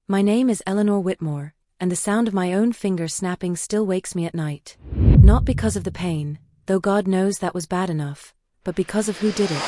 My name is Eleanor Whitmore, and the sound of my own finger snapping still wakes me at night. Not because of the pain, though God knows that was bad enough, but because of who did it.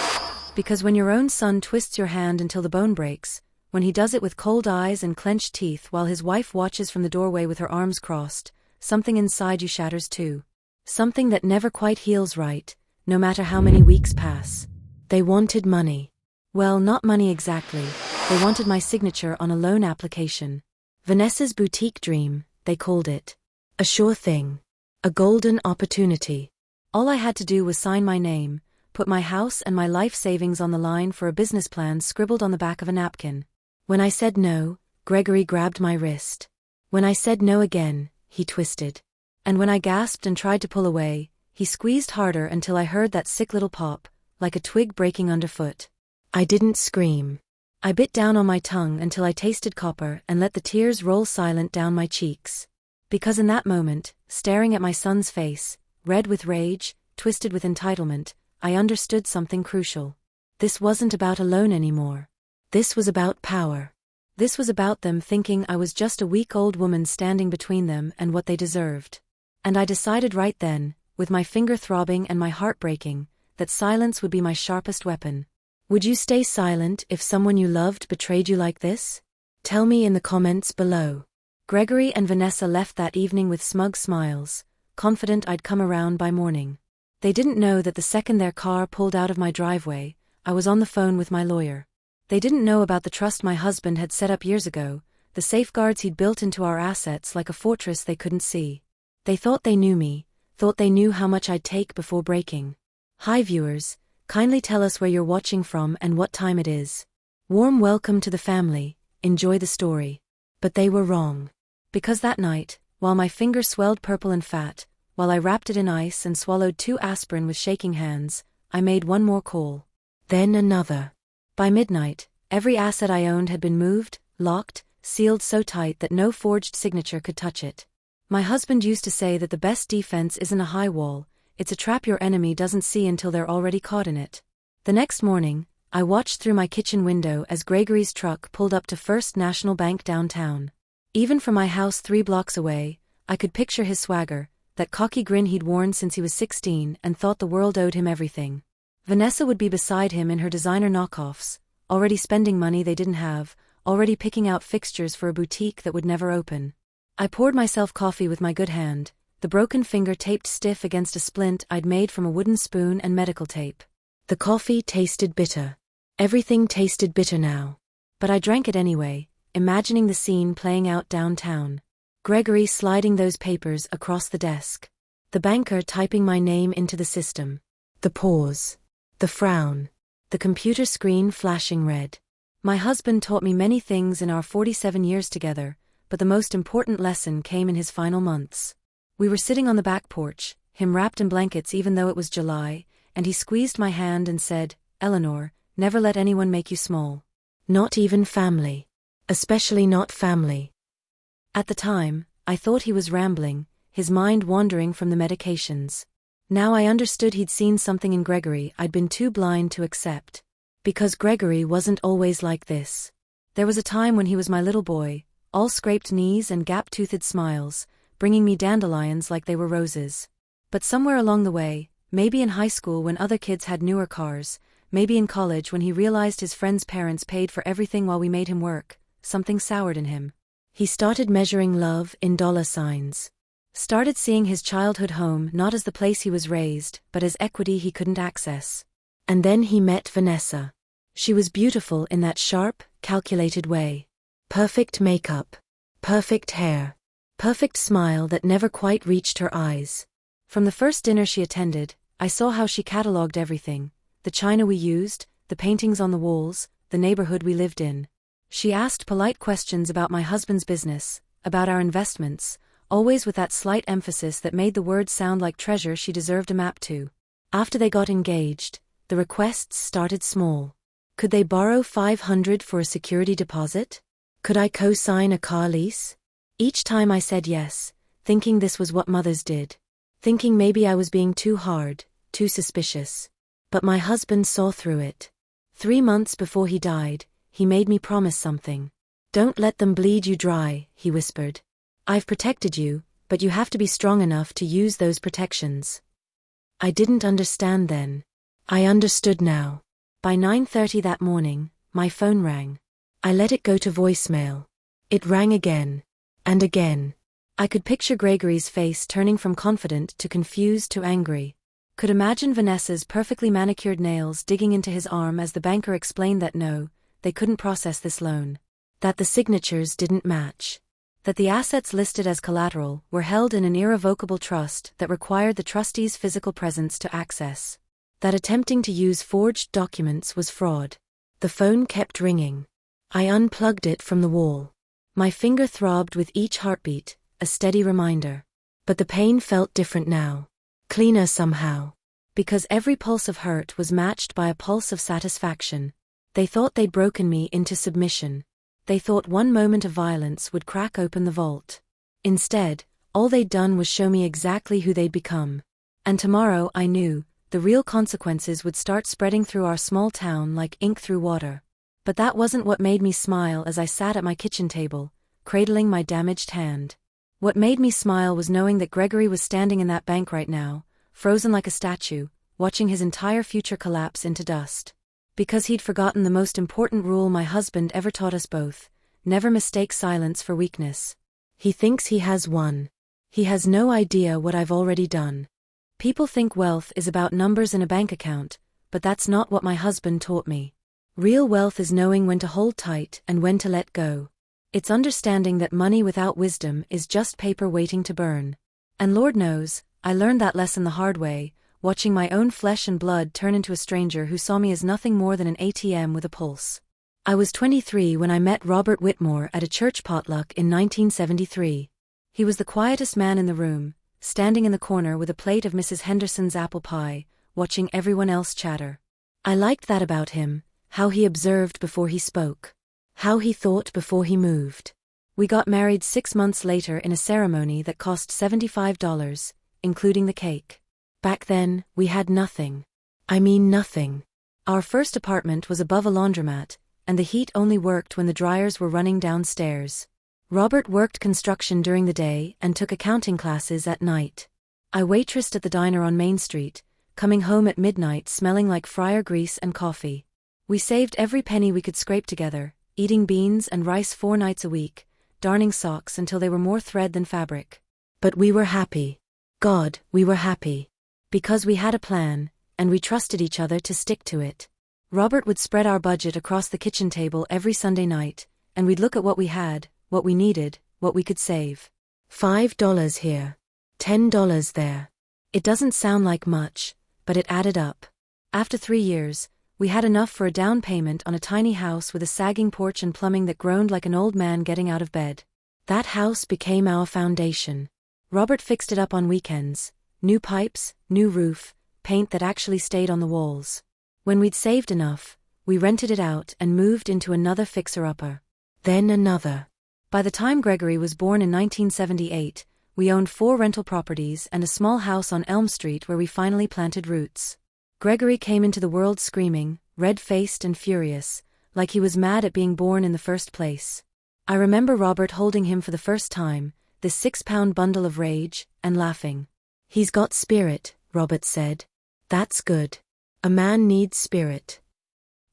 Because when your own son twists your hand until the bone breaks, when he does it with cold eyes and clenched teeth while his wife watches from the doorway with her arms crossed, something inside you shatters too. Something that never quite heals right, no matter how many weeks pass. They wanted money. Well, not money exactly. They wanted my signature on a loan application. Vanessa's boutique dream, they called it. A sure thing. A golden opportunity. All I had to do was sign my name, put my house and my life savings on the line for a business plan scribbled on the back of a napkin. When I said no, Gregory grabbed my wrist. When I said no again, he twisted. And when I gasped and tried to pull away, he squeezed harder until I heard that sick little pop, like a twig breaking underfoot. I didn't scream. I bit down on my tongue until I tasted copper and let the tears roll silent down my cheeks. Because in that moment, staring at my son's face, red with rage, twisted with entitlement, I understood something crucial. This wasn't about a loan anymore. This was about power. This was about them thinking I was just a weak old woman standing between them and what they deserved. And I decided right then, with my finger throbbing and my heart breaking, that silence would be my sharpest weapon. Would you stay silent if someone you loved betrayed you like this? Tell me in the comments below. Gregory and Vanessa left that evening with smug smiles, confident I'd come around by morning. They didn't know that the second their car pulled out of my driveway, I was on the phone with my lawyer. They didn't know about the trust my husband had set up years ago, the safeguards he'd built into our assets like a fortress they couldn't see. They thought they knew me, thought they knew how much I'd take before breaking. Hi viewers, kindly tell us where you're watching from and what time it is. Warm welcome to the family, enjoy the story. But they were wrong. Because that night, while my finger swelled purple and fat, while I wrapped it in ice and swallowed 2 aspirin with shaking hands, I made one more call. Then another. By midnight, every asset I owned had been moved, locked, sealed so tight that no forged signature could touch it. My husband used to say that the best defense isn't a high wall, it's a trap your enemy doesn't see until they're already caught in it. The next morning, I watched through my kitchen window as Gregory's truck pulled up to First National Bank downtown. Even from my house 3 blocks away, I could picture his swagger, that cocky grin he'd worn since he was 16 and thought the world owed him everything. Vanessa would be beside him in her designer knockoffs, already spending money they didn't have, already picking out fixtures for a boutique that would never open. I poured myself coffee with my good hand, the broken finger taped stiff against a splint I'd made from a wooden spoon and medical tape. The coffee tasted bitter. Everything tasted bitter now. But I drank it anyway, imagining the scene playing out downtown. Gregory sliding those papers across the desk. The banker typing my name into the system. The pause. The frown. The computer screen flashing red. My husband taught me many things in our 47 years together, but the most important lesson came in his final months. We were sitting on the back porch, him wrapped in blankets even though it was July, and he squeezed my hand and said, "Eleanor, never let anyone make you small. Not even family. Especially not family." At the time, I thought he was rambling, his mind wandering from the medications. Now I understood he'd seen something in Gregory I'd been too blind to accept. Because Gregory wasn't always like this. There was a time when he was my little boy, all scraped knees and gap-toothed smiles, bringing me dandelions like they were roses. But somewhere along the way, maybe in high school when other kids had newer cars, maybe in college when he realized his friends' parents paid for everything while we made him work, something soured in him. He started measuring love in dollar signs. Started seeing his childhood home not as the place he was raised, but as equity he couldn't access. And then he met Vanessa. She was beautiful in that sharp, calculated way. Perfect makeup. Perfect hair. Perfect smile that never quite reached her eyes. From the first dinner she attended, I saw how she catalogued everything. The china we used, the paintings on the walls, the neighborhood we lived in. She asked polite questions about my husband's business, about our investments, always with that slight emphasis that made the word sound like treasure she deserved a map to. After they got engaged, the requests started small. Could they borrow $500 for a security deposit? Could I co-sign a car lease? Each time I said yes, thinking this was what mothers did. Thinking maybe I was being too hard, too suspicious. But my husband saw through it. 3 months before he died, he made me promise something. Don't let them bleed you dry, he whispered. I've protected you, but you have to be strong enough to use those protections. I didn't understand then. I understood now. By 9:30 that morning, my phone rang. I let it go to voicemail. It rang again. And again. I could picture Gregory's face turning from confident to confused to angry. Could imagine Vanessa's perfectly manicured nails digging into his arm as the banker explained that no, they couldn't process this loan. That the signatures didn't match. That the assets listed as collateral were held in an irrevocable trust that required the trustee's physical presence to access. That attempting to use forged documents was fraud. The phone kept ringing. I unplugged it from the wall. My finger throbbed with each heartbeat, a steady reminder. But the pain felt different now. Cleaner somehow. Because every pulse of hurt was matched by a pulse of satisfaction. They thought they'd broken me into submission. They thought one moment of violence would crack open the vault. Instead, all they'd done was show me exactly who they'd become. And tomorrow, I knew, the real consequences would start spreading through our small town like ink through water. But that wasn't what made me smile as I sat at my kitchen table, cradling my damaged hand. What made me smile was knowing that Gregory was standing in that bank right now, frozen like a statue, watching his entire future collapse into dust. Because he'd forgotten the most important rule my husband ever taught us both: never mistake silence for weakness. He thinks he has won. He has no idea what I've already done. People think wealth is about numbers in a bank account, but that's not what my husband taught me. Real wealth is knowing when to hold tight and when to let go. It's understanding that money without wisdom is just paper waiting to burn. And Lord knows, I learned that lesson the hard way, watching my own flesh and blood turn into a stranger who saw me as nothing more than an ATM with a pulse. I was 23 when I met Robert Whitmore at a church potluck in 1973. He was the quietest man in the room, standing in the corner with a plate of Mrs. Henderson's apple pie, watching everyone else chatter. I liked that about him, how he observed before he spoke. How he thought before he moved. We got married 6 months later in a ceremony that cost $75, including the cake. Back then, we had nothing. I mean nothing. Our first apartment was above a laundromat, and the heat only worked when the dryers were running downstairs. Robert worked construction during the day and took accounting classes at night. I waitressed at the diner on Main Street, coming home at midnight smelling like fryer grease and coffee. We saved every penny we could scrape together, eating beans and rice 4 nights a week, darning socks until they were more thread than fabric. But we were happy. God, we were happy. Because we had a plan, and we trusted each other to stick to it. Robert would spread our budget across the kitchen table every Sunday night, and we'd look at what we had, what we needed, what we could save. $5 here. $10 there. It doesn't sound like much, but it added up. After 3 years, we had enough for a down payment on a tiny house with a sagging porch and plumbing that groaned like an old man getting out of bed. That house became our foundation. Robert fixed it up on weekends. New pipes, new roof, paint that actually stayed on the walls. When we'd saved enough, we rented it out and moved into another fixer-upper. Then another. By the time Gregory was born in 1978, we owned 4 rental properties and a small house on Elm Street where we finally planted roots. Gregory came into the world screaming, red-faced and furious, like he was mad at being born in the first place. I remember Robert holding him for the first time, this 6-pound bundle of rage, and laughing. "He's got spirit," Robert said. "That's good. A man needs spirit."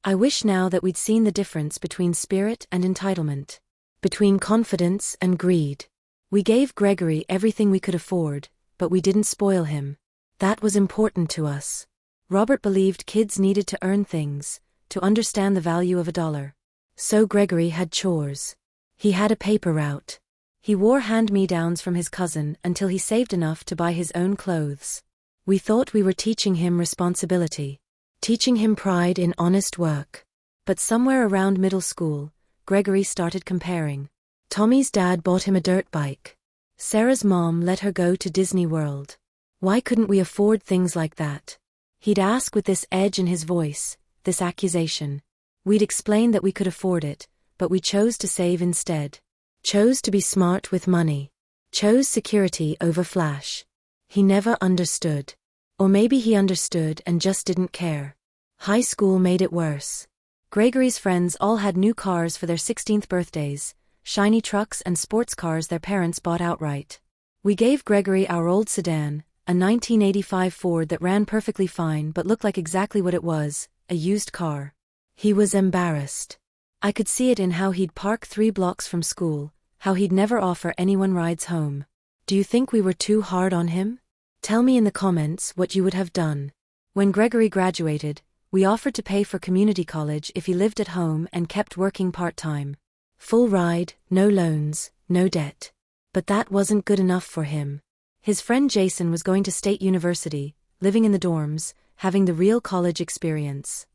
I wish now that we'd seen the difference between spirit and entitlement. Between confidence and greed. We gave Gregory everything we could afford, but we didn't spoil him. That was important to us. Robert believed kids needed to earn things, to understand the value of $1. So Gregory had chores. He had a paper route. He wore hand-me-downs from his cousin until he saved enough to buy his own clothes. We thought we were teaching him responsibility. Teaching him pride in honest work. But somewhere around middle school, Gregory started comparing. Tommy's dad bought him a dirt bike. Sarah's mom let her go to Disney World. Why couldn't we afford things like that? He'd ask with this edge in his voice, this accusation. We'd explain that we could afford it, but we chose to save instead. Chose to be smart with money. Chose security over flash. He never understood. Or maybe he understood and just didn't care. High school made it worse. Gregory's friends all had new cars for their 16th birthdays, shiny trucks and sports cars their parents bought outright. We gave Gregory our old sedan, a 1985 Ford that ran perfectly fine but looked like exactly what it was, a used car. He was embarrassed. I could see it in how he'd park 3 blocks from school, how he'd never offer anyone rides home. Do you think we were too hard on him? Tell me in the comments what you would have done. When Gregory graduated, we offered to pay for community college if he lived at home and kept working part-time. Full ride, no loans, no debt. But that wasn't good enough for him. His friend Jason was going to State University, living in the dorms, having the real college experience.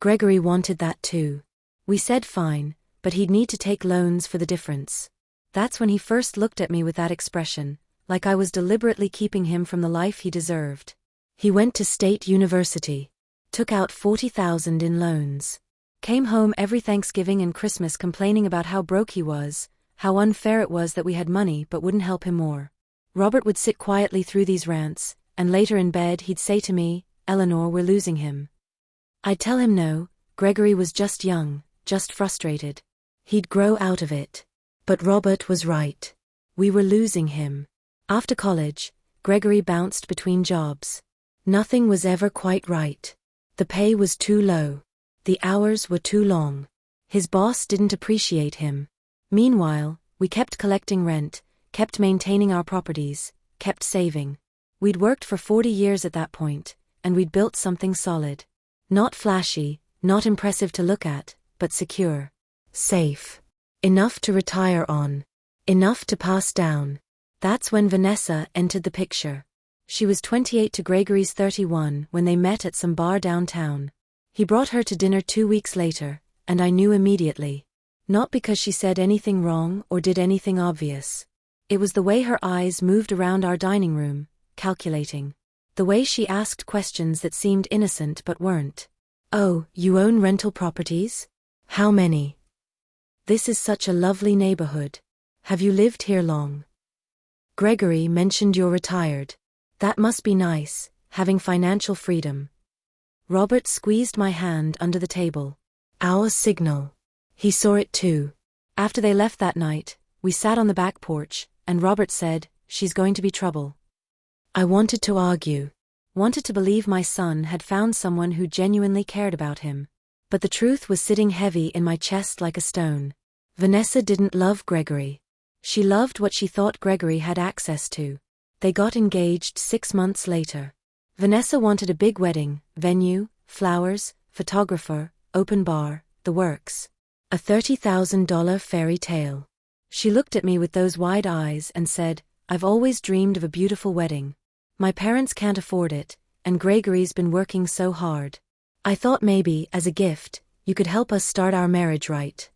Gregory wanted that too. We said fine, but he'd need to take loans for the difference. That's when he first looked at me with that expression, like I was deliberately keeping him from the life he deserved. He went to State University. Took out $40,000 in loans. Came home every Thanksgiving and Christmas complaining about how broke he was, how unfair it was that we had money but wouldn't help him more. Robert would sit quietly through these rants, and later in bed he'd say to me, "Eleanor, we're losing him." I'd tell him no, Gregory was just young, just frustrated. He'd grow out of it. But Robert was right. We were losing him. After college, Gregory bounced between jobs. Nothing was ever quite right. The pay was too low. The hours were too long. His boss didn't appreciate him. Meanwhile, we kept collecting rent, kept maintaining our properties, kept saving. We'd worked for 40 years at that point, and we'd built something solid. Not flashy, not impressive to look at, but secure. Safe. Enough to retire on. Enough to pass down. That's when Vanessa entered the picture. She was 28 to Gregory's 31 when they met at some bar downtown. He brought her to dinner 2 weeks later, and I knew immediately. Not because she said anything wrong or did anything obvious. It was the way her eyes moved around our dining room, calculating. The way she asked questions that seemed innocent but weren't. "Oh, you own rental properties? How many? This is such a lovely neighborhood. Have you lived here long? Gregory mentioned you're retired. That must be nice, having financial freedom." Robert squeezed my hand under the table. Our signal. He saw it too. After they left that night, we sat on the back porch, and Robert said, "She's going to be trouble." I wanted to argue. Wanted to believe my son had found someone who genuinely cared about him. But the truth was sitting heavy in my chest like a stone. Vanessa didn't love Gregory. She loved what she thought Gregory had access to. They got engaged 6 months later. Vanessa wanted a big wedding, venue, flowers, photographer, open bar, the works. A $30,000 fairy tale. She looked at me with those wide eyes and said, "I've always dreamed of a beautiful wedding. My parents can't afford it, and Gregory's been working so hard. I thought maybe, as a gift, you could help us start our marriage right."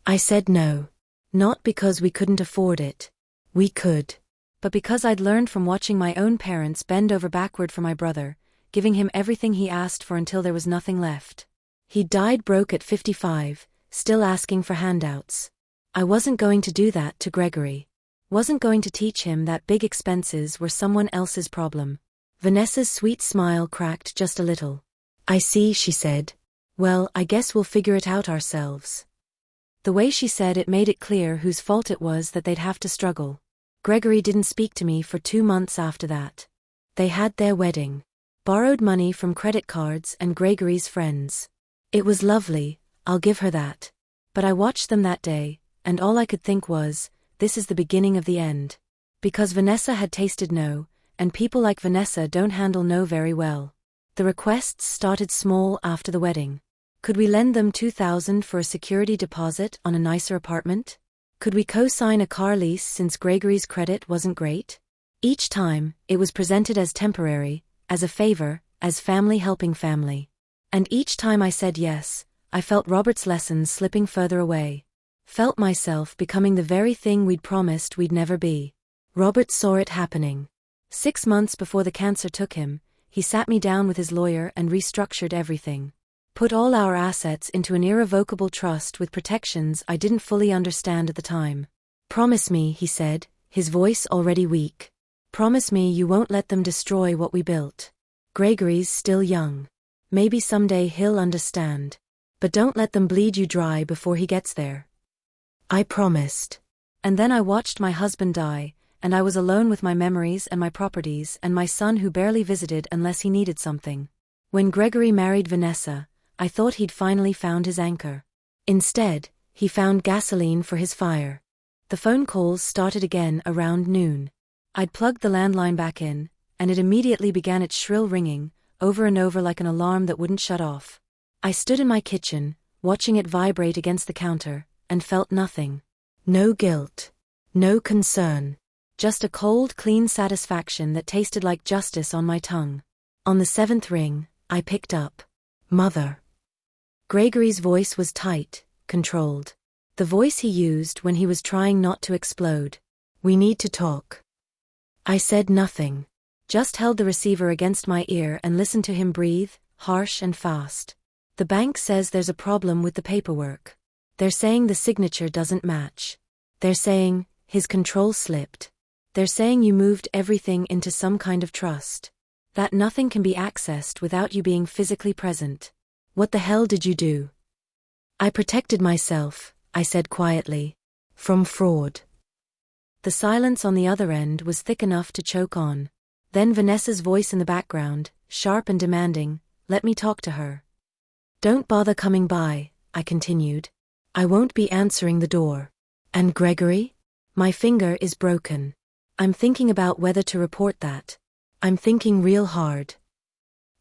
I said no. Not because we couldn't afford it. We could. But because I'd learned from watching my own parents bend over backward for my brother, giving him everything he asked for until there was nothing left. He died broke at 55, still asking for handouts. I wasn't going to do that to Gregory. Wasn't going to teach him that big expenses were someone else's problem. Vanessa's sweet smile cracked just a little. "I see," she said. "Well, I guess we'll figure it out ourselves." The way she said it made it clear whose fault it was that they'd have to struggle. Gregory didn't speak to me for 2 months after that. They had their wedding. Borrowed money from credit cards and Gregory's friends. It was lovely, I'll give her that. But I watched them that day, and all I could think was, this is the beginning of the end. Because Vanessa had tasted no, and people like Vanessa don't handle no very well. The requests started small after the wedding. Could we lend them $2,000 for a security deposit on a nicer apartment? Could we co-sign a car lease since Gregory's credit wasn't great? Each time, it was presented as temporary, as a favor, as family helping family. And each time I said yes, I felt Robert's lessons slipping further away. Felt myself becoming the very thing we'd promised we'd never be. Robert saw it happening. 6 months before the cancer took him, he sat me down with his lawyer and restructured everything. Put all our assets into an irrevocable trust with protections I didn't fully understand at the time. "Promise me," he said, his voice already weak. "Promise me you won't let them destroy what we built. Gregory's still young. Maybe someday he'll understand." But don't let them bleed you dry before he gets there. I promised. And then I watched my husband die, and I was alone with my memories and my properties and my son who barely visited unless he needed something. When Gregory married Vanessa, I thought he'd finally found his anchor. Instead, he found gasoline for his fire. The phone calls started again around noon. I'd plugged the landline back in, and it immediately began its shrill ringing, over and over like an alarm that wouldn't shut off. I stood in my kitchen, watching it vibrate against the counter, and felt nothing. No guilt. No concern. Just a cold, clean satisfaction that tasted like justice on my tongue. On the 7th ring, I picked up. Mother. Gregory's voice was tight, controlled. The voice he used when he was trying not to explode. We need to talk. I said nothing. Just held the receiver against my ear and listened to him breathe, harsh and fast. The bank says there's a problem with the paperwork. They're saying the signature doesn't match. They're saying his control slipped. They're saying you moved everything into some kind of trust. That nothing can be accessed without you being physically present. What the hell did you do? I protected myself, I said quietly. From fraud. The silence on the other end was thick enough to choke on. Then Vanessa's voice in the background, sharp and demanding, let me talk to her. Don't bother coming by, I continued. I won't be answering the door. And Gregory? My finger is broken. I'm thinking about whether to report that. I'm thinking real hard.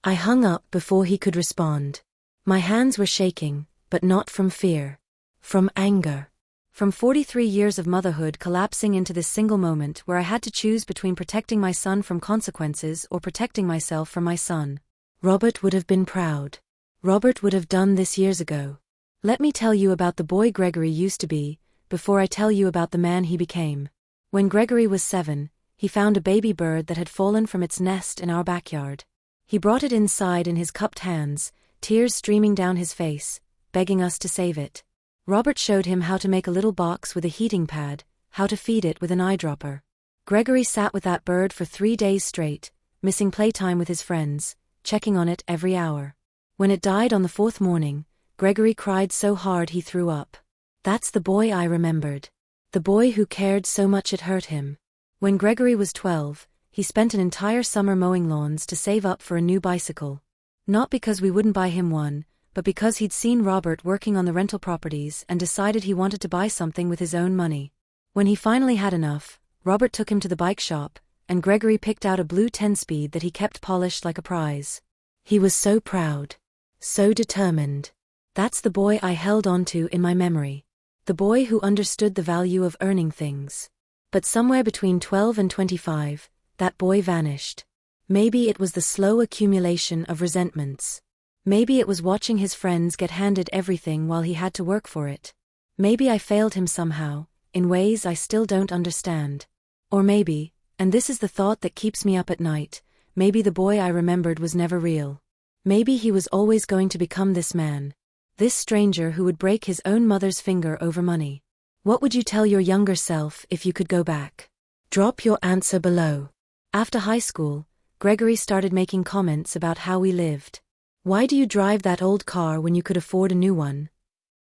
I hung up before he could respond. My hands were shaking, but not from fear. From anger. From 43 years of motherhood collapsing into this single moment where I had to choose between protecting my son from consequences or protecting myself from my son. Robert would have been proud. Robert would have done this years ago. Let me tell you about the boy Gregory used to be, before I tell you about the man he became. When Gregory was 7, he found a baby bird that had fallen from its nest in our backyard. He brought it inside in his cupped hands, tears streaming down his face, begging us to save it. Robert showed him how to make a little box with a heating pad, how to feed it with an eyedropper. Gregory sat with that bird for 3 days straight, missing playtime with his friends, checking on it every hour. When it died on the 4th morning, Gregory cried so hard he threw up. That's the boy I remembered. The boy who cared so much it hurt him. When Gregory was 12, he spent an entire summer mowing lawns to save up for a new bicycle. Not because we wouldn't buy him one, but because he'd seen Robert working on the rental properties and decided he wanted to buy something with his own money. When he finally had enough, Robert took him to the bike shop, and Gregory picked out a blue 10-speed that he kept polished like a prize. He was so proud. So determined. That's the boy I held onto in my memory. The boy who understood the value of earning things. But somewhere between 12 and 25, that boy vanished. Maybe it was the slow accumulation of resentments. Maybe it was watching his friends get handed everything while he had to work for it. Maybe I failed him somehow, in ways I still don't understand. Or maybe, and this is the thought that keeps me up at night, maybe the boy I remembered was never real. Maybe he was always going to become this man. This stranger who would break his own mother's finger over money. What would you tell your younger self if you could go back? Drop your answer below. After high school, Gregory started making comments about how we lived. Why do you drive that old car when you could afford a new one?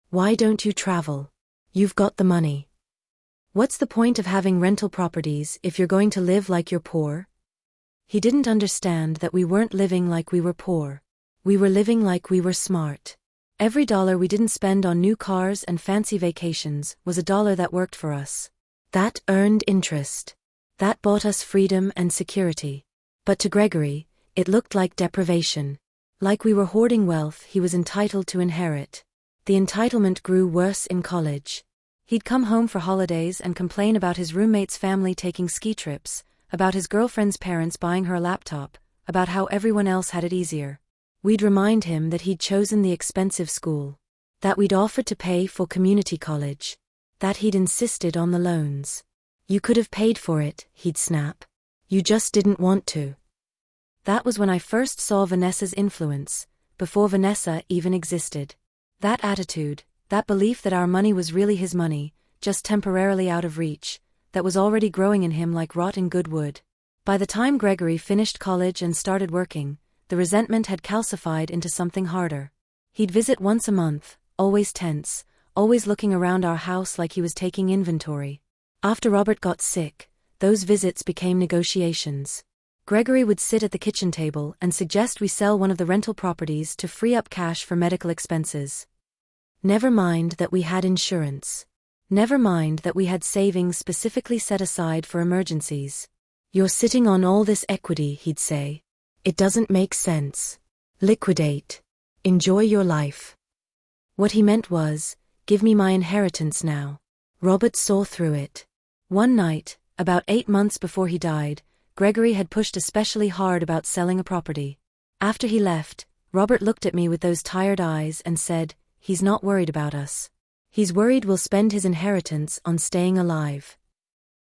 Why don't you travel? You've got the money. What's the point of having rental properties if you're going to live like you're poor? He didn't understand that we weren't living like we were poor. We were living like we were smart. Every dollar we didn't spend on new cars and fancy vacations was a dollar that worked for us. That earned interest. That bought us freedom and security. But to Gregory, it looked like deprivation. Like we were hoarding wealth he was entitled to inherit. The entitlement grew worse in college. He'd come home for holidays and complain about his roommate's family taking ski trips, about his girlfriend's parents buying her a laptop, about how everyone else had it easier. We'd remind him that he'd chosen the expensive school. That we'd offered to pay for community college. That he'd insisted on the loans. You could have paid for it, he'd snap. You just didn't want to. That was when I first saw Vanessa's influence, before Vanessa even existed. That attitude, that belief that our money was really his money, just temporarily out of reach, that was already growing in him like rot in good wood. By the time Gregory finished college and started working, the resentment had calcified into something harder. He'd visit once a month, always tense, always looking around our house like he was taking inventory. After Robert got sick, those visits became negotiations. Gregory would sit at the kitchen table and suggest we sell one of the rental properties to free up cash for medical expenses. Never mind that we had insurance. Never mind that we had savings specifically set aside for emergencies. You're sitting on all this equity, he'd say. It doesn't make sense. Liquidate. Enjoy your life. What he meant was, give me my inheritance now. Robert saw through it. One night, about 8 months before he died, Gregory had pushed especially hard about selling a property. After he left, Robert looked at me with those tired eyes and said, "He's not worried about us. He's worried we'll spend his inheritance on staying alive."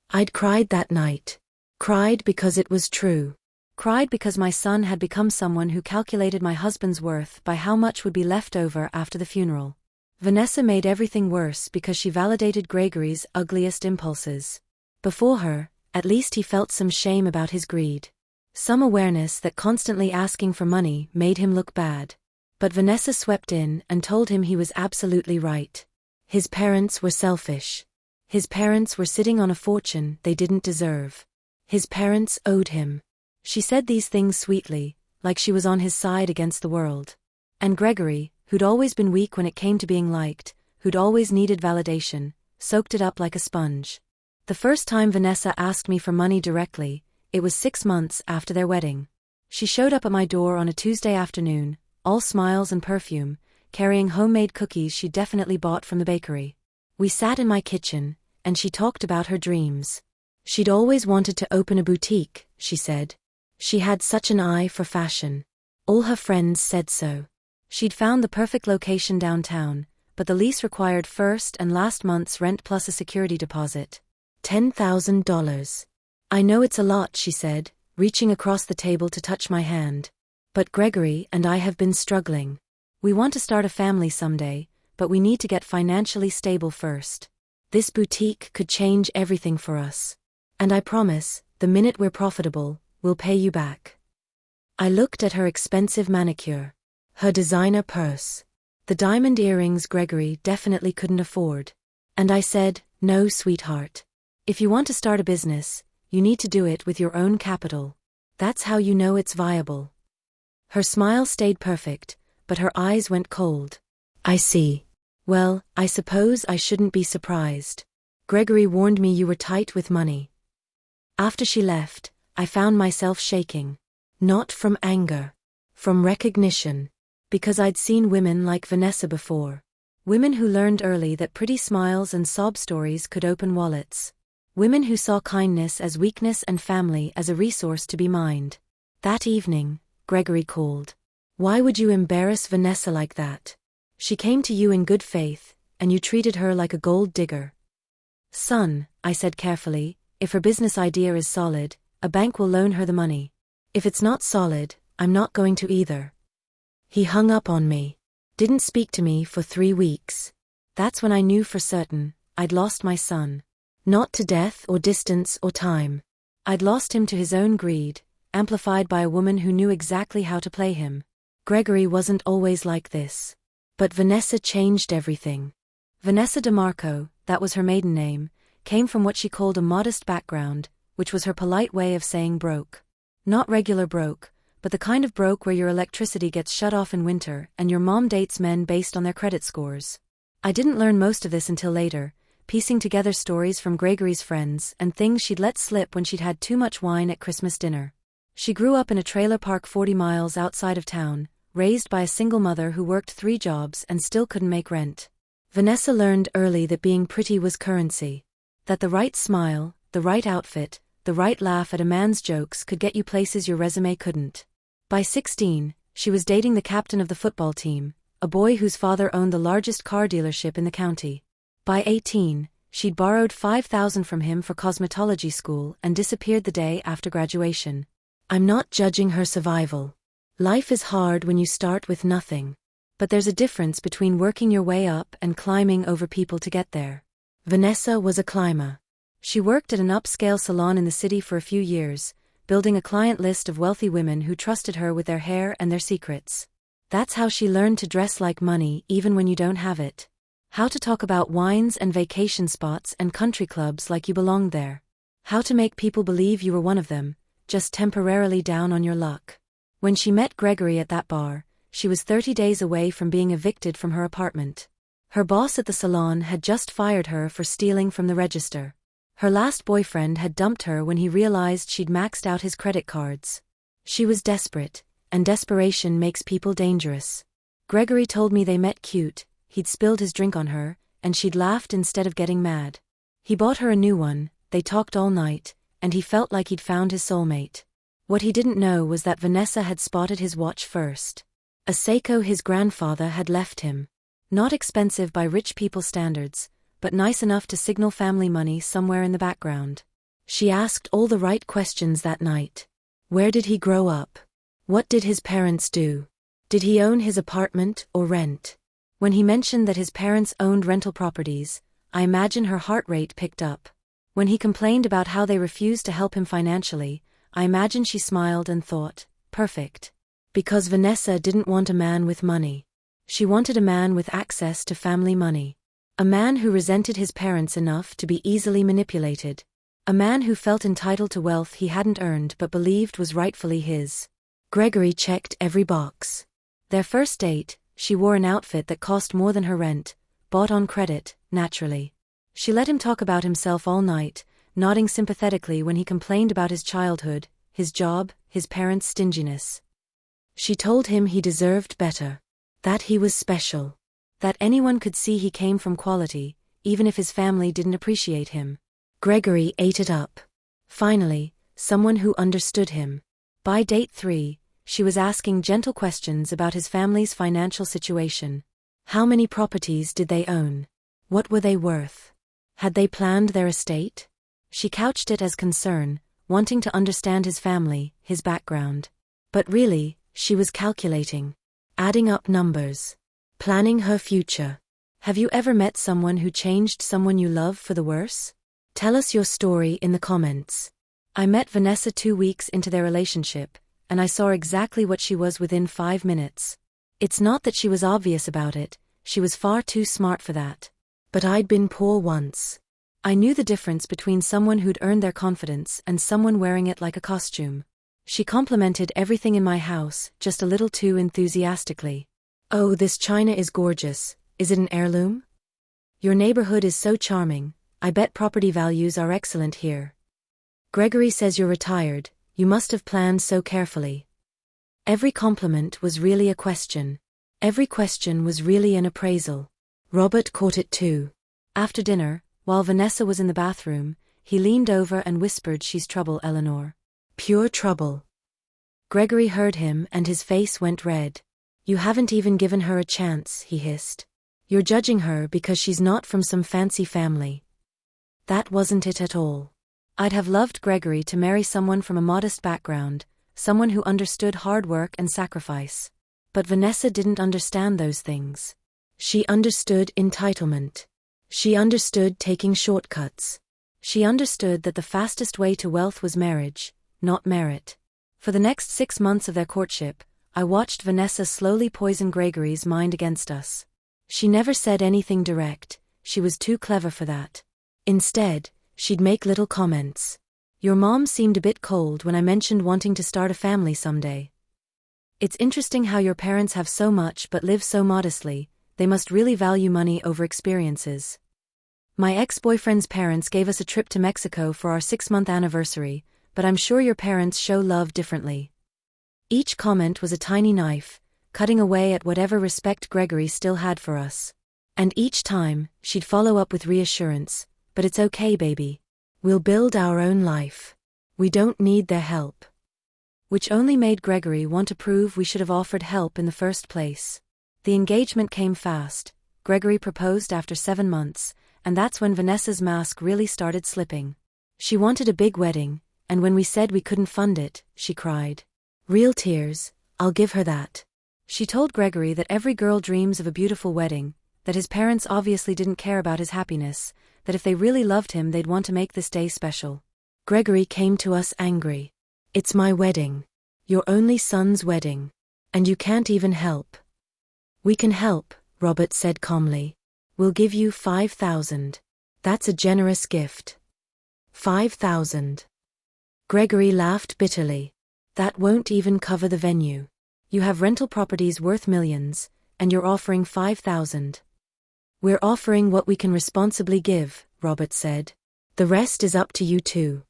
I'd cried that night. Cried because it was true. Cried because my son had become someone who calculated my husband's worth by how much would be left over after the funeral. Vanessa made everything worse because she validated Gregory's ugliest impulses. Before her, at least he felt some shame about his greed. Some awareness that constantly asking for money made him look bad. But Vanessa swept in and told him he was absolutely right. His parents were selfish. His parents were sitting on a fortune they didn't deserve. His parents owed him. She said these things sweetly, like she was on his side against the world. And Gregory, who'd always been weak when it came to being liked, who'd always needed validation, soaked it up like a sponge. The first time Vanessa asked me for money directly, it was 6 months after their wedding. She showed up at my door on a Tuesday afternoon, all smiles and perfume, carrying homemade cookies she'd definitely bought from the bakery. We sat in my kitchen, and she talked about her dreams. She'd always wanted to open a boutique, she said. She had such an eye for fashion. All her friends said so. She'd found the perfect location downtown, but the lease required first and last month's rent plus a security deposit. $10,000. I know it's a lot, she said, reaching across the table to touch my hand. But Gregory and I have been struggling. We want to start a family someday, but we need to get financially stable first. This boutique could change everything for us. And I promise, the minute we're profitable, we'll pay you back. I looked at her expensive manicure, her designer purse, the diamond earrings Gregory definitely couldn't afford. And I said, no, sweetheart. If you want to start a business, you need to do it with your own capital. That's how you know it's viable. Her smile stayed perfect, but her eyes went cold. I see. Well, I suppose I shouldn't be surprised. Gregory warned me you were tight with money. After she left, I found myself shaking. Not from anger. From recognition. Because I'd seen women like Vanessa before. Women who learned early that pretty smiles and sob stories could open wallets. Women who saw kindness as weakness and family as a resource to be mined. That evening, Gregory called. Why would you embarrass Vanessa like that? She came to you in good faith, and you treated her like a gold digger. Son, I said carefully, if her business idea is solid, a bank will loan her the money. If it's not solid, I'm not going to either. He hung up on me. Didn't speak to me for 3 weeks. That's when I knew for certain, I'd lost my son. Not to death or distance or time. I'd lost him to his own greed, amplified by a woman who knew exactly how to play him. Gregory wasn't always like this. But Vanessa changed everything. Vanessa DeMarco, that was her maiden name, came from what she called a modest background, which was her polite way of saying broke. Not regular broke, but the kind of broke where your electricity gets shut off in winter and your mom dates men based on their credit scores. I didn't learn most of this until later, piecing together stories from Gregory's friends and things she'd let slip when she'd had too much wine at Christmas dinner. She grew up in a trailer park 40 miles outside of town, raised by a single mother who worked 3 jobs and still couldn't make rent. Vanessa learned early that being pretty was currency. That the right smile, the right outfit, the right laugh at a man's jokes could get you places your resume couldn't. By 16, she was dating the captain of the football team, a boy whose father owned the largest car dealership in the county. By 18, she'd borrowed $5,000 from him for cosmetology school and disappeared the day after graduation. I'm not judging her survival. Life is hard when you start with nothing. But there's a difference between working your way up and climbing over people to get there. Vanessa was a climber. She worked at an upscale salon in the city for a few years, building a client list of wealthy women who trusted her with their hair and their secrets. That's how she learned to dress like money even when you don't have it. How to talk about wines and vacation spots and country clubs like you belonged there. How to make people believe you were one of them, just temporarily down on your luck. When she met Gregory at that bar, she was 30 days away from being evicted from her apartment. Her boss at the salon had just fired her for stealing from the register. Her last boyfriend had dumped her when he realized she'd maxed out his credit cards. She was desperate, and desperation makes people dangerous. Gregory told me they met cute, he'd spilled his drink on her, and she'd laughed instead of getting mad. He bought her a new one, they talked all night, and he felt like he'd found his soulmate. What he didn't know was that Vanessa had spotted his watch first. A Seiko his grandfather had left him. Not expensive by rich people standards, but nice enough to signal family money somewhere in the background. She asked all the right questions that night. Where did he grow up? What did his parents do? Did he own his apartment or rent? When he mentioned that his parents owned rental properties, I imagine her heart rate picked up. When he complained about how they refused to help him financially, I imagine she smiled and thought, perfect. Because Vanessa didn't want a man with money. She wanted a man with access to family money. A man who resented his parents enough to be easily manipulated. A man who felt entitled to wealth he hadn't earned but believed was rightfully his. Gregory checked every box. Their first date, she wore an outfit that cost more than her rent, bought on credit, naturally. She let him talk about himself all night, nodding sympathetically when he complained about his childhood, his job, his parents' stinginess. She told him he deserved better. That he was special. That anyone could see he came from quality, even if his family didn't appreciate him. Gregory ate it up. Finally, someone who understood him. By date 3, she was asking gentle questions about his family's financial situation. How many properties did they own? What were they worth? Had they planned their estate? She couched it as concern, wanting to understand his family, his background. But really, she was calculating. Adding up numbers. Planning her future. Have you ever met someone who changed someone you love for the worse? Tell us your story in the comments. I met Vanessa 2 weeks into their relationship, and I saw exactly what she was within 5 minutes. It's not that she was obvious about it, she was far too smart for that. But I'd been poor once. I knew the difference between someone who'd earned their confidence and someone wearing it like a costume. She complimented everything in my house, just a little too enthusiastically. Oh, this china is gorgeous. Is it an heirloom? Your neighborhood is so charming. I bet property values are excellent here. Gregory says you're retired. You must have planned so carefully. Every compliment was really a question. Every question was really an appraisal. Robert caught it too. After dinner, while Vanessa was in the bathroom, he leaned over and whispered, "She's trouble, Eleanor. Pure trouble." Gregory heard him and his face went red. "You haven't even given her a chance," he hissed. "You're judging her because she's not from some fancy family." That wasn't it at all. I'd have loved Gregory to marry someone from a modest background, someone who understood hard work and sacrifice. But Vanessa didn't understand those things. She understood entitlement. She understood taking shortcuts. She understood that the fastest way to wealth was marriage, not merit. For the next 6 months of their courtship, I watched Vanessa slowly poison Gregory's mind against us. She never said anything direct, she was too clever for that. Instead, she'd make little comments. "Your mom seemed a bit cold when I mentioned wanting to start a family someday. It's interesting how your parents have so much but live so modestly, they must really value money over experiences. My ex-boyfriend's parents gave us a trip to Mexico for our 6-month anniversary, but I'm sure your parents show love differently." Each comment was a tiny knife, cutting away at whatever respect Gregory still had for us. And each time, she'd follow up with reassurance, "But it's okay, baby. We'll build our own life. We don't need their help." Which only made Gregory want to prove we should have offered help in the first place. The engagement came fast. Gregory proposed after 7 months, and that's when Vanessa's mask really started slipping. She wanted a big wedding, and when we said we couldn't fund it, she cried. Real tears. I'll give her that. She told Gregory that every girl dreams of a beautiful wedding, that his parents obviously didn't care about his happiness, that if they really loved him they'd want to make this day special. Gregory came to us angry. "It's my wedding. Your only son's wedding. And you can't even help. We can help, Robert said calmly. We'll give you 5,000. That's a generous gift. 5,000. Gregory laughed bitterly. That won't even cover the venue. You have rental properties worth millions, and you're offering 5,000. We're offering what we can responsibly give, Robert said. The rest is up to you two.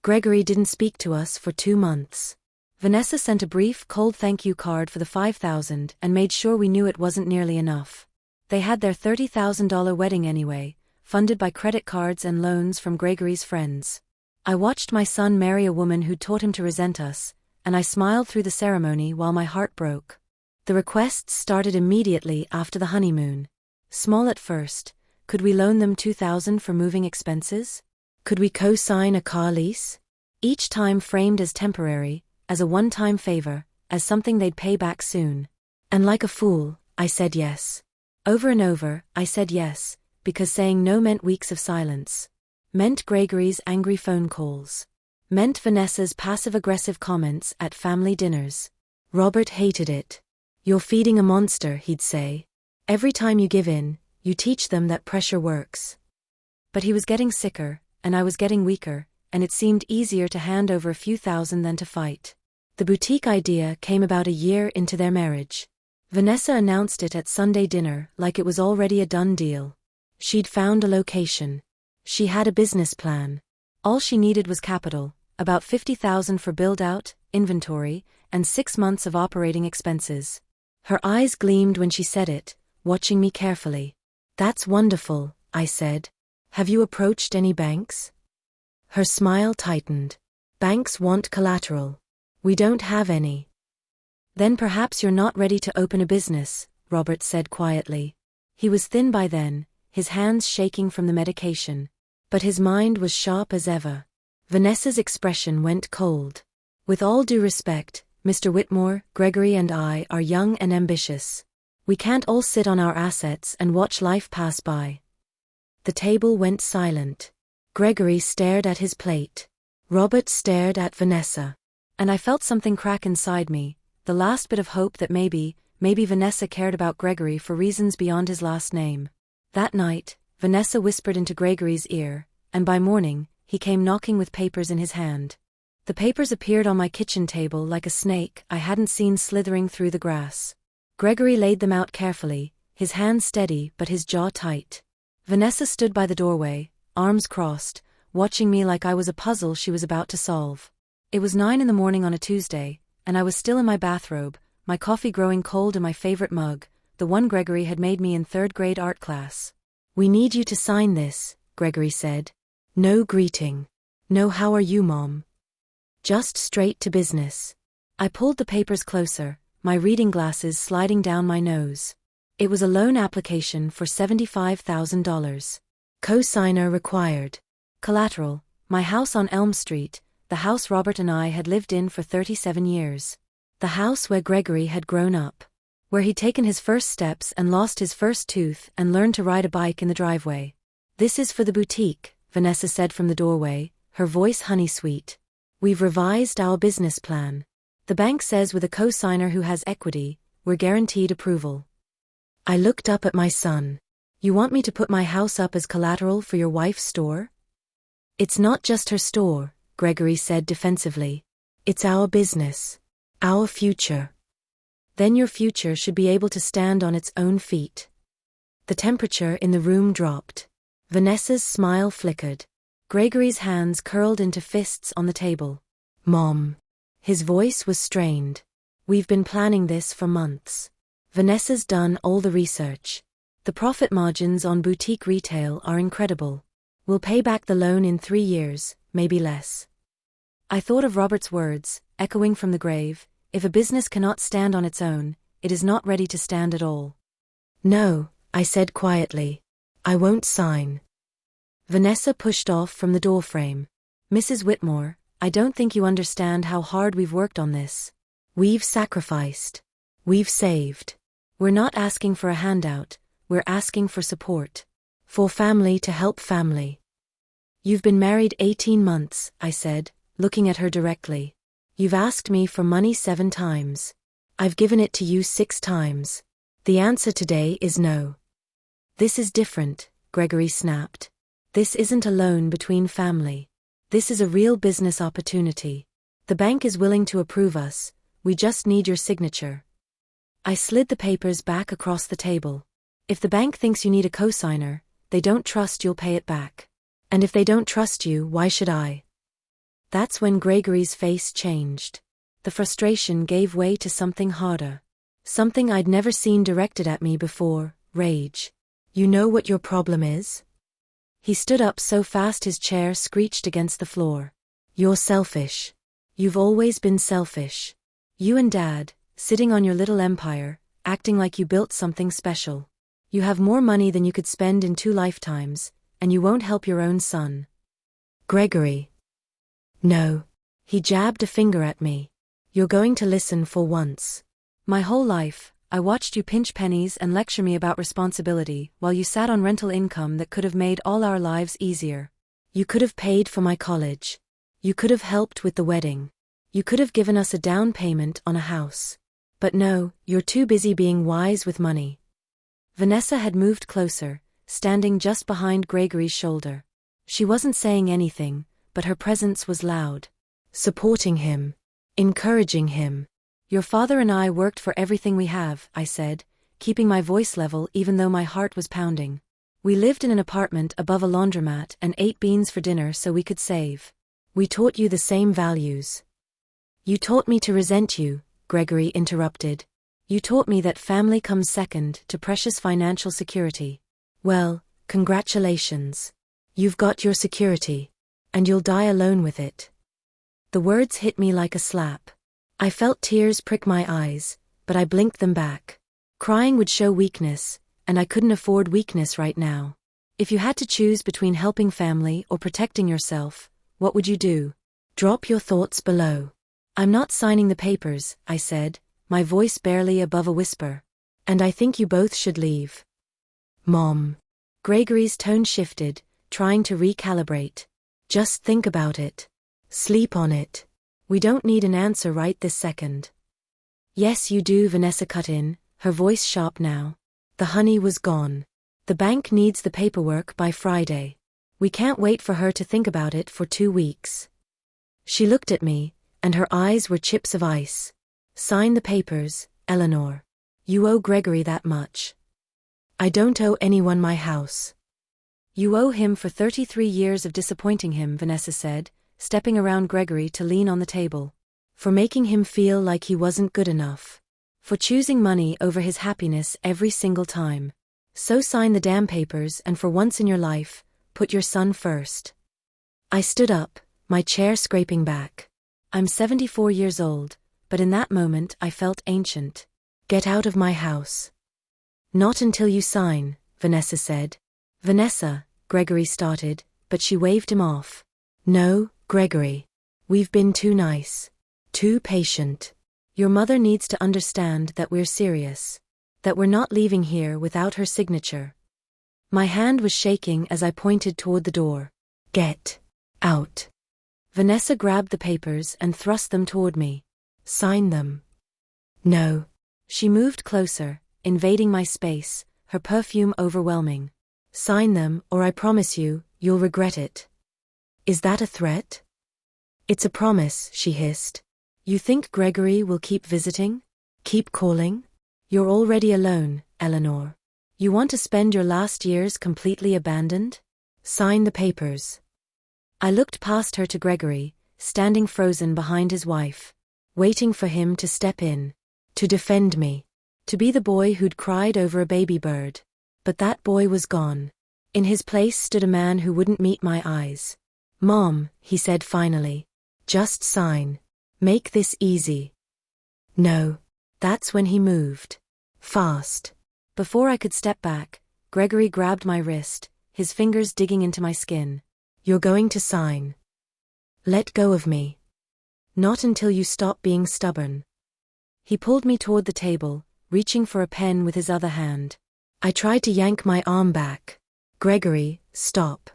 Gregory didn't speak to us for 2 months. Vanessa sent a brief, cold thank you card for the 5,000 and made sure we knew it wasn't nearly enough. They had their $30,000 wedding anyway, funded by credit cards and loans from Gregory's friends. I watched my son marry a woman who'd taught him to resent us, and I smiled through the ceremony while my heart broke. The requests started immediately after the honeymoon. Small at first. Could we loan them $2,000 for moving expenses? Could we co-sign a car lease? Each time framed as temporary, as a one-time favor, as something they'd pay back soon. And like a fool, I said yes. Over and over, I said yes, because saying no meant weeks of silence. Meant Gregory's angry phone calls. Meant Vanessa's passive-aggressive comments at family dinners. Robert hated it. You're feeding a monster, he'd say. Every time you give in, you teach them that pressure works. But he was getting sicker, and I was getting weaker, and it seemed easier to hand over a few thousand than to fight. The boutique idea came about a year into their marriage. Vanessa announced it at Sunday dinner like it was already a done deal. She'd found a location. She had a business plan. All she needed was capital, about $50,000 for build-out, inventory, and 6 months of operating expenses. Her eyes gleamed when she said it, watching me carefully. That's wonderful, I said. Have you approached any banks? Her smile tightened. Banks want collateral. We don't have any. Then perhaps you're not ready to open a business, Robert said quietly. He was thin by then, his hands shaking from the medication. But his mind was sharp as ever. Vanessa's expression went cold. With all due respect, Mr. Whitmore, Gregory and I are young and ambitious. We can't all sit on our assets and watch life pass by. The table went silent. Gregory stared at his plate. Robert stared at Vanessa. And I felt something crack inside me, the last bit of hope that maybe Vanessa cared about Gregory for reasons beyond his last name. That night, Vanessa whispered into Gregory's ear, and by morning, he came knocking with papers in his hand. The papers appeared on my kitchen table like a snake I hadn't seen slithering through the grass. Gregory laid them out carefully, his hands steady but his jaw tight. Vanessa stood by the doorway, arms crossed, watching me like I was a puzzle she was about to solve. It was 9 a.m. on a Tuesday, and I was still in my bathrobe, my coffee growing cold in my favorite mug, the one Gregory had made me in 3rd grade art class. We need you to sign this, Gregory said. No greeting. No how are you, Mom? Just straight to business. I pulled the papers closer, my reading glasses sliding down my nose. It was a loan application for $75,000. Co-signer required. Collateral, my house on Elm Street, the house Robert and I had lived in for 37 years. The house where Gregory had grown up. Where he'd taken his first steps and lost his first tooth and learned to ride a bike in the driveway. This is for the boutique, Vanessa said from the doorway, her voice honey-sweet. We've revised our business plan. The bank says with a co-signer who has equity, we're guaranteed approval. I looked up at my son. You want me to put my house up as collateral for your wife's store? It's not just her store, Gregory said defensively. It's our business. Our future. Then your future should be able to stand on its own feet. The temperature in the room dropped. Vanessa's smile flickered. Gregory's hands curled into fists on the table. Mom. His voice was strained. We've been planning this for months. Vanessa's done all the research. The profit margins on boutique retail are incredible. We'll pay back the loan in 3 years, maybe less. I thought of Robert's words, echoing from the grave. If a business cannot stand on its own, it is not ready to stand at all. No, I said quietly. I won't sign. Vanessa pushed off from the doorframe. Mrs. Whitmore, I don't think you understand how hard we've worked on this. We've sacrificed. We've saved. We're not asking for a handout, we're asking for support. For family to help family. You've been married 18 months, I said, looking at her directly. You've asked me for money 7 times. I've given it to you 6 times. The answer today is no. This is different, Gregory snapped. This isn't a loan between family. This is a real business opportunity. The bank is willing to approve us, we just need your signature. I slid the papers back across the table. If the bank thinks you need a cosigner, they don't trust you'll pay it back. And if they don't trust you, why should I? That's when Gregory's face changed. The frustration gave way to something harder. Something I'd never seen directed at me before, rage. You know what your problem is? He stood up so fast his chair screeched against the floor. You're selfish. You've always been selfish. You and Dad, sitting on your little empire, acting like you built something special. You have more money than you could spend in 2 lifetimes, and you won't help your own son. Gregory. No. He jabbed a finger at me. You're going to listen for once. My whole life, I watched you pinch pennies and lecture me about responsibility while you sat on rental income that could have made all our lives easier. You could have paid for my college. You could have helped with the wedding. You could have given us a down payment on a house. But no, you're too busy being wise with money. Vanessa had moved closer, standing just behind Gregory's shoulder. She wasn't saying anything, but her presence was loud. Supporting him. Encouraging him. Your father and I worked for everything we have, I said, keeping my voice level even though my heart was pounding. We lived in an apartment above a laundromat and ate beans for dinner so we could save. We taught you the same values. You taught me to resent you, Gregory interrupted. You taught me that family comes second to precious financial security. Well, congratulations. You've got your security. And you'll die alone with it. The words hit me like a slap. I felt tears prick my eyes, but I blinked them back. Crying would show weakness, and I couldn't afford weakness right now. If you had to choose between helping family or protecting yourself, what would you do? Drop your thoughts below. I'm not signing the papers, I said, my voice barely above a whisper. And I think you both should leave. Mom. Gregory's tone shifted, trying to recalibrate. Just think about it. Sleep on it. We don't need an answer right this second. Yes, you do, Vanessa cut in, her voice sharp now. The honey was gone. The bank needs the paperwork by Friday. We can't wait for her to think about it for 2 weeks. She looked at me, and her eyes were chips of ice. Sign the papers, Eleanor. You owe Gregory that much. I don't owe anyone my house. You owe him for 33 years of disappointing him, Vanessa said, stepping around Gregory to lean on the table. For making him feel like he wasn't good enough. For choosing money over his happiness every single time. So sign the damn papers and for once in your life, put your son first. I stood up, my chair scraping back. I'm 74 years old, but in that moment I felt ancient. Get out of my house. Not until you sign, Vanessa said. Vanessa, Gregory started, but she waved him off. No, Gregory. We've been too nice. Too patient. Your mother needs to understand that we're serious. That we're not leaving here without her signature. My hand was shaking as I pointed toward the door. Get out. Vanessa grabbed the papers and thrust them toward me. Sign them. No. She moved closer, invading my space, her perfume overwhelming. Sign them or I promise you, you'll regret it. Is that a threat? It's a promise, she hissed. You think Gregory will keep visiting? Keep calling? You're already alone, Eleanor. You want to spend your last years completely abandoned? Sign the papers. I looked past her to Gregory, standing frozen behind his wife. Waiting for him to step in. To defend me. To be the boy who'd cried over a baby bird. But that boy was gone. In his place stood a man who wouldn't meet my eyes. Mom, he said finally. Just sign. Make this easy. No. That's when he moved. Fast. Before I could step back, Gregory grabbed my wrist, his fingers digging into my skin. You're going to sign. Let go of me. Not until you stop being stubborn. He pulled me toward the table, reaching for a pen with his other hand. I tried to yank my arm back. Gregory, stop.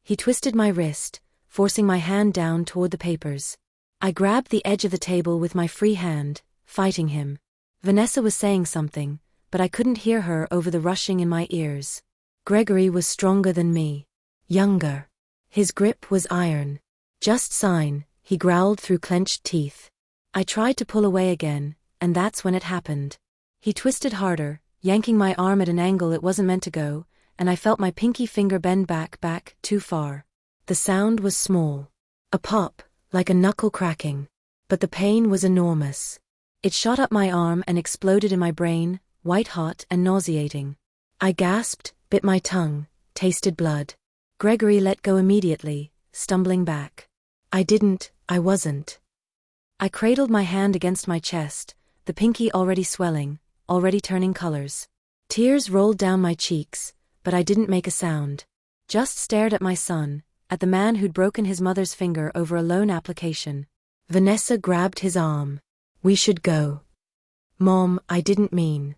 He twisted my wrist, forcing my hand down toward the papers. I grabbed the edge of the table with my free hand, fighting him. Vanessa was saying something, but I couldn't hear her over the rushing in my ears. Gregory was stronger than me. Younger. His grip was iron. Just sign, he growled through clenched teeth. I tried to pull away again, and that's when it happened. He twisted harder, yanking my arm at an angle it wasn't meant to go, and I felt my pinky finger bend back, too far. The sound was small. A pop, like a knuckle cracking. But the pain was enormous. It shot up my arm and exploded in my brain, white-hot and nauseating. I gasped, bit my tongue, tasted blood. Gregory let go immediately, stumbling back. I wasn't. I cradled my hand against my chest, the pinky already swelling, already turning colors. Tears rolled down my cheeks, but I didn't make a sound. Just stared at my son, at the man who'd broken his mother's finger over a loan application. Vanessa grabbed his arm. We should go. Mom, I didn't mean.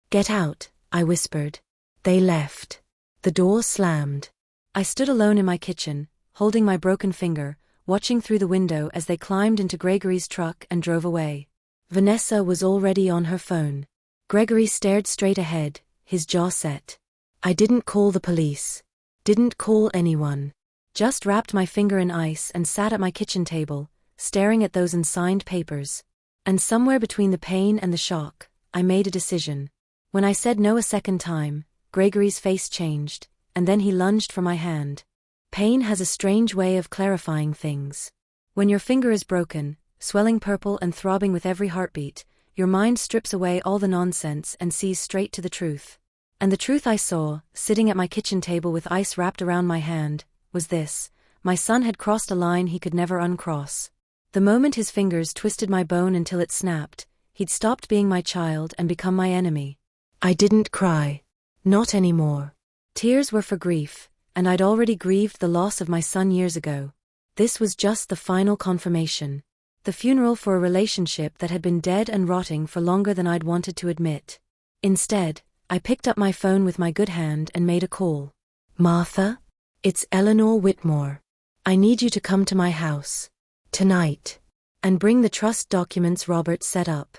Get out, I whispered. They left. The door slammed. I stood alone in my kitchen, holding my broken finger, watching through the window as they climbed into Gregory's truck and drove away. Vanessa was already on her phone. Gregory stared straight ahead, his jaw set. I didn't call the police. Didn't call anyone. Just wrapped my finger in ice and sat at my kitchen table, staring at those unsigned papers. And somewhere between the pain and the shock, I made a decision. When I said no a second time, Gregory's face changed, and then he lunged for my hand. Pain has a strange way of clarifying things. When your finger is broken, swelling purple and throbbing with every heartbeat, your mind strips away all the nonsense and sees straight to the truth. And the truth I saw, sitting at my kitchen table with ice wrapped around my hand, was this: my son had crossed a line he could never uncross. The moment his fingers twisted my bone until it snapped, he'd stopped being my child and become my enemy. I didn't cry. Not anymore. Tears were for grief, and I'd already grieved the loss of my son years ago. This was just the final confirmation. The funeral for a relationship that had been dead and rotting for longer than I'd wanted to admit. Instead, I picked up my phone with my good hand and made a call. Martha? It's Eleanor Whitmore. I need you to come to my house. Tonight. And bring the trust documents Robert set up.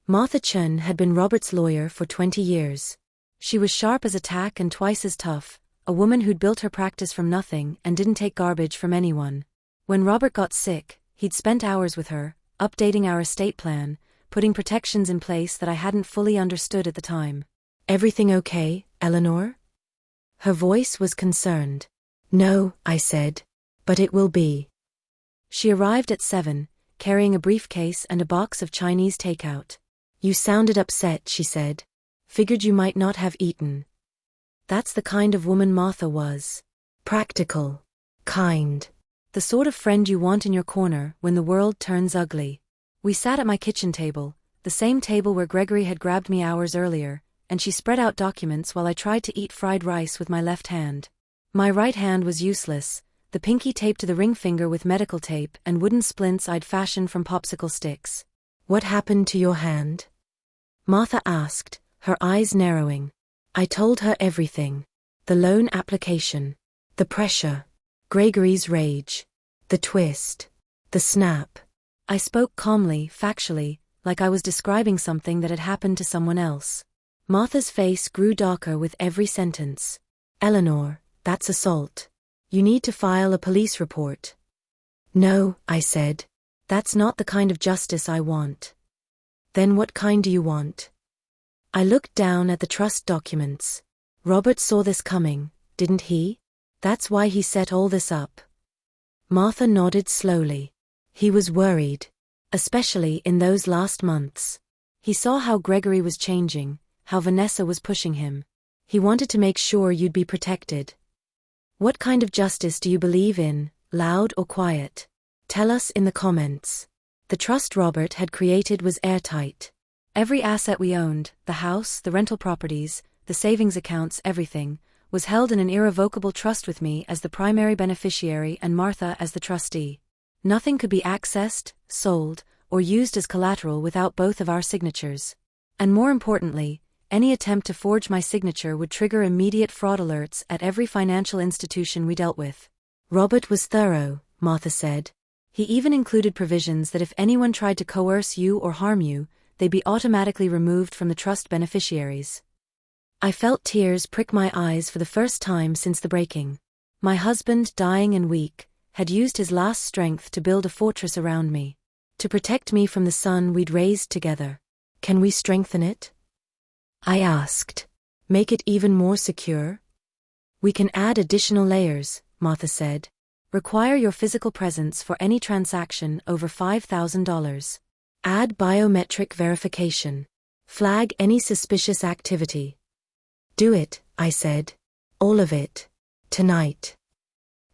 Martha Chen had been Robert's lawyer for 20 years. She was sharp as a tack and twice as tough, a woman who'd built her practice from nothing and didn't take garbage from anyone. When Robert got sick, he'd spent hours with her, updating our estate plan, putting protections in place that I hadn't fully understood at the time. Everything okay, Eleanor? Her voice was concerned. No, I said. But it will be. She arrived at 7, carrying a briefcase and a box of Chinese takeout. You sounded upset, she said. Figured you might not have eaten. That's the kind of woman Martha was. Practical. Kind. The sort of friend you want in your corner when the world turns ugly. We sat at my kitchen table, the same table where Gregory had grabbed me hours earlier, and she spread out documents while I tried to eat fried rice with my left hand. My right hand was useless, the pinky taped to the ring finger with medical tape and wooden splints I'd fashioned from popsicle sticks. What happened to your hand? Martha asked, her eyes narrowing. I told her everything. The loan application. The pressure. Gregory's rage. The twist. The snap. I spoke calmly, factually, like I was describing something that had happened to someone else. Martha's face grew darker with every sentence. Eleanor, that's assault. You need to file a police report. No, I said. That's not the kind of justice I want. Then what kind do you want? I looked down at the trust documents. Robert saw this coming, didn't he? That's why he set all this up. Martha nodded slowly. He was worried. Especially in those last months. He saw how Gregory was changing, how Vanessa was pushing him. He wanted to make sure you'd be protected. What kind of justice do you believe in, loud or quiet? Tell us in the comments. The trust Robert had created was airtight. Every asset we owned, the house, the rental properties, the savings accounts, everything, was held in an irrevocable trust with me as the primary beneficiary and Martha as the trustee. Nothing could be accessed, sold, or used as collateral without both of our signatures. And more importantly, any attempt to forge my signature would trigger immediate fraud alerts at every financial institution we dealt with. Robert was thorough, Martha said. He even included provisions that if anyone tried to coerce you or harm you, they'd be automatically removed from the trust beneficiaries. I felt tears prick my eyes for the first time since the breaking. My husband, dying and weak, had used his last strength to build a fortress around me, to protect me from the son we'd raised together. Can we strengthen it? I asked. Make it even more secure? We can add additional layers, Martha said. Require your physical presence for any transaction over $5,000. Add biometric verification. Flag any suspicious activity. Do it, I said. All of it. Tonight.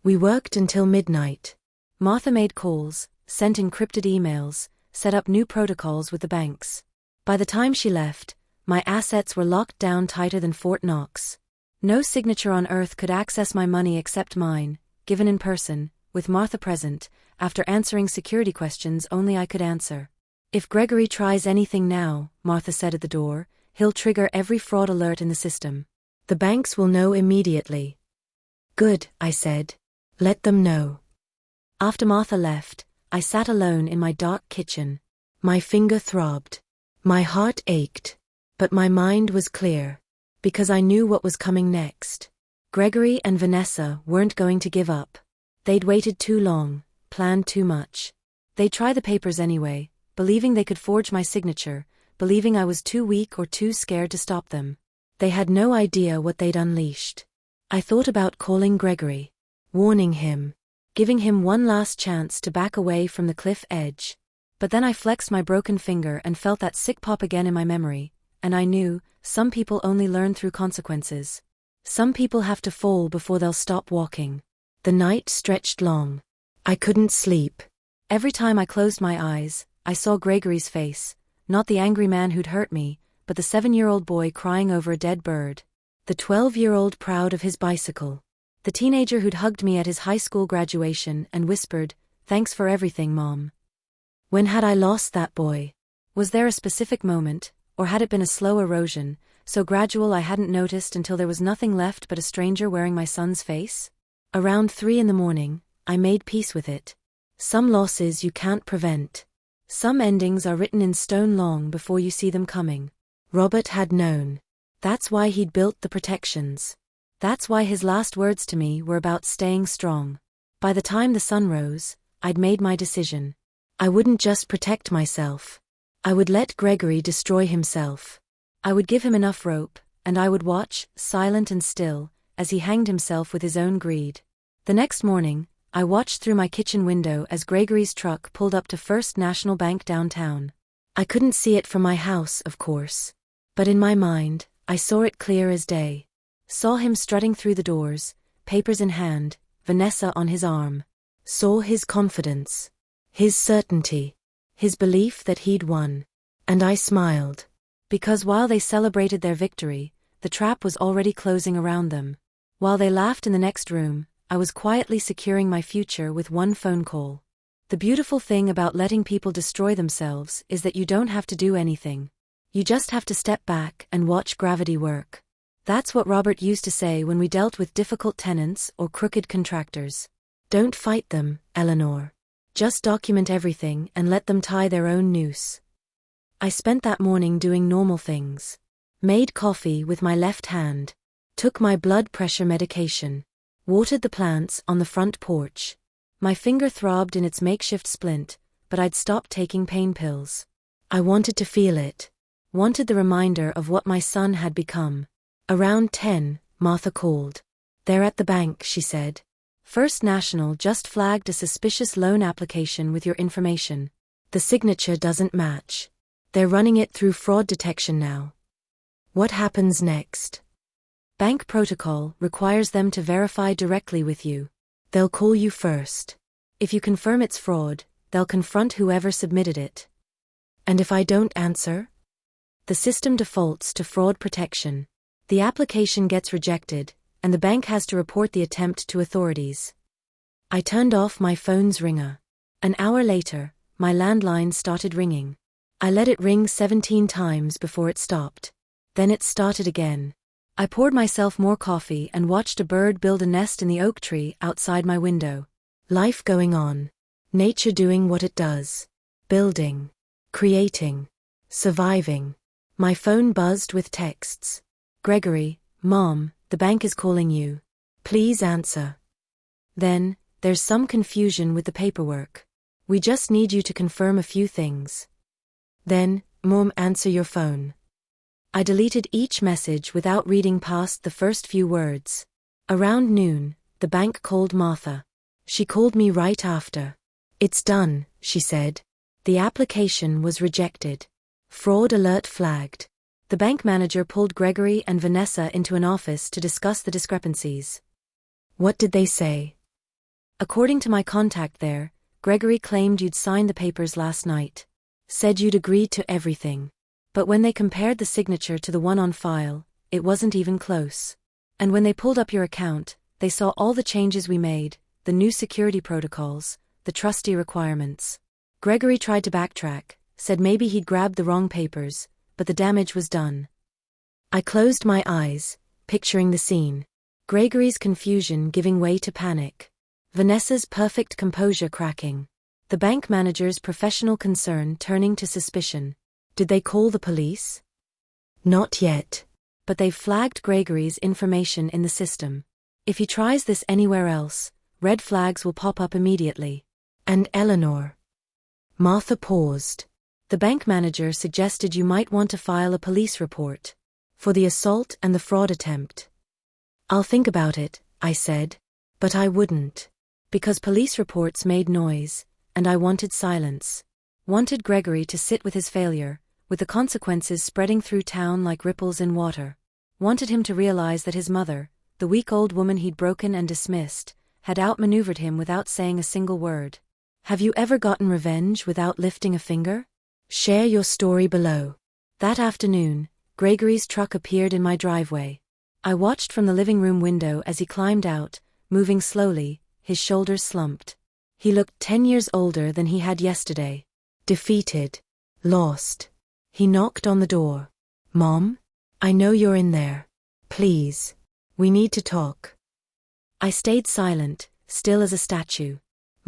We worked until midnight. Martha made calls, sent encrypted emails, set up new protocols with the banks. By the time she left, my assets were locked down tighter than Fort Knox. No signature on earth could access my money except mine, given in person, with Martha present, after answering security questions only I could answer. If Gregory tries anything now, Martha said at the door, he'll trigger every fraud alert in the system. The banks will know immediately. Good, I said. Let them know. After Martha left, I sat alone in my dark kitchen. My finger throbbed. My heart ached. But my mind was clear. Because I knew what was coming next. Gregory and Vanessa weren't going to give up. They'd waited too long, planned too much. They'd try the papers anyway, believing they could forge my signature, believing I was too weak or too scared to stop them. They had no idea what they'd unleashed. I thought about calling Gregory, warning him, giving him one last chance to back away from the cliff edge. But then I flexed my broken finger and felt that sick pop again in my memory, and I knew, some people only learn through consequences. Some people have to fall before they'll stop walking. The night stretched long. I couldn't sleep. Every time I closed my eyes, I saw Gregory's face, not the angry man who'd hurt me, but the 7-year-old boy crying over a dead bird. The 12-year-old proud of his bicycle. The teenager who'd hugged me at his high school graduation and whispered, "Thanks for everything, Mom." When had I lost that boy? Was there a specific moment, or had it been a slow erosion, so gradual I hadn't noticed until there was nothing left but a stranger wearing my son's face? Around 3 a.m, I made peace with it. Some losses you can't prevent. Some endings are written in stone long before you see them coming. Robert had known. That's why he'd built the protections. That's why his last words to me were about staying strong. By the time the sun rose, I'd made my decision. I wouldn't just protect myself. I would let Gregory destroy himself. I would give him enough rope, and I would watch, silent and still, as he hanged himself with his own greed. The next morning, I watched through my kitchen window as Gregory's truck pulled up to First National Bank downtown. I couldn't see it from my house, of course. But in my mind, I saw it clear as day. Saw him strutting through the doors, papers in hand, Vanessa on his arm. Saw his confidence. His certainty. His belief that he'd won. And I smiled. Because while they celebrated their victory, the trap was already closing around them. While they laughed in the next room, I was quietly securing my future with one phone call. The beautiful thing about letting people destroy themselves is that you don't have to do anything. You just have to step back and watch gravity work. That's what Robert used to say when we dealt with difficult tenants or crooked contractors. Don't fight them, Eleanor. Just document everything and let them tie their own noose. I spent that morning doing normal things. Made coffee with my left hand. Took my blood pressure medication. Watered the plants on the front porch. My finger throbbed in its makeshift splint, but I'd stopped taking pain pills. I wanted to feel it. Wanted the reminder of what my son had become. Around 10, Martha called. "They're at the bank," she said. "First National just flagged a suspicious loan application with your information. The signature doesn't match. They're running it through fraud detection now." What happens next? Bank protocol requires them to verify directly with you. They'll call you first. If you confirm it's fraud, they'll confront whoever submitted it. And if I don't answer? The system defaults to fraud protection. The application gets rejected, and the bank has to report the attempt to authorities. I turned off my phone's ringer. An hour later, my landline started ringing. I let it ring 17 times before it stopped. Then it started again. I poured myself more coffee and watched a bird build a nest in the oak tree outside my window. Life going on. Nature doing what it does. Building. Creating. Surviving. My phone buzzed with texts. Gregory, Mom, the bank is calling you. Please answer. Then, there's some confusion with the paperwork. We just need you to confirm a few things. Then, Mom, answer your phone. I deleted each message without reading past the first few words. Around noon, the bank called Martha. She called me right after. It's done, she said. The application was rejected. Fraud alert flagged. The bank manager pulled Gregory and Vanessa into an office to discuss the discrepancies. What did they say? According to my contact there, Gregory claimed you'd signed the papers last night. Said you'd agreed to everything. But when they compared the signature to the one on file, it wasn't even close. And when they pulled up your account, they saw all the changes we made, the new security protocols, the trustee requirements. Gregory tried to backtrack, said maybe he'd grabbed the wrong papers, but the damage was done. I closed my eyes, picturing the scene. Gregory's confusion giving way to panic. Vanessa's perfect composure cracking. The bank manager's professional concern turning to suspicion. Did they call the police? Not yet. But they've flagged Gregory's information in the system. If he tries this anywhere else, red flags will pop up immediately. And Eleanor? Martha paused. The bank manager suggested you might want to file a police report. For the assault and the fraud attempt. I'll think about it, I said. But I wouldn't. Because police reports made noise, and I wanted silence. Wanted Gregory to sit with his failure, with the consequences spreading through town like ripples in water. Wanted him to realize that his mother, the weak old woman he'd broken and dismissed, had outmaneuvered him without saying a single word. Have you ever gotten revenge without lifting a finger? Share your story below. That afternoon, Gregory's truck appeared in my driveway. I watched from the living room window as he climbed out, moving slowly, his shoulders slumped. He looked 10 years older than he had yesterday. Defeated. Lost. He knocked on the door. Mom? I know you're in there. Please. We need to talk. I stayed silent, still as a statue.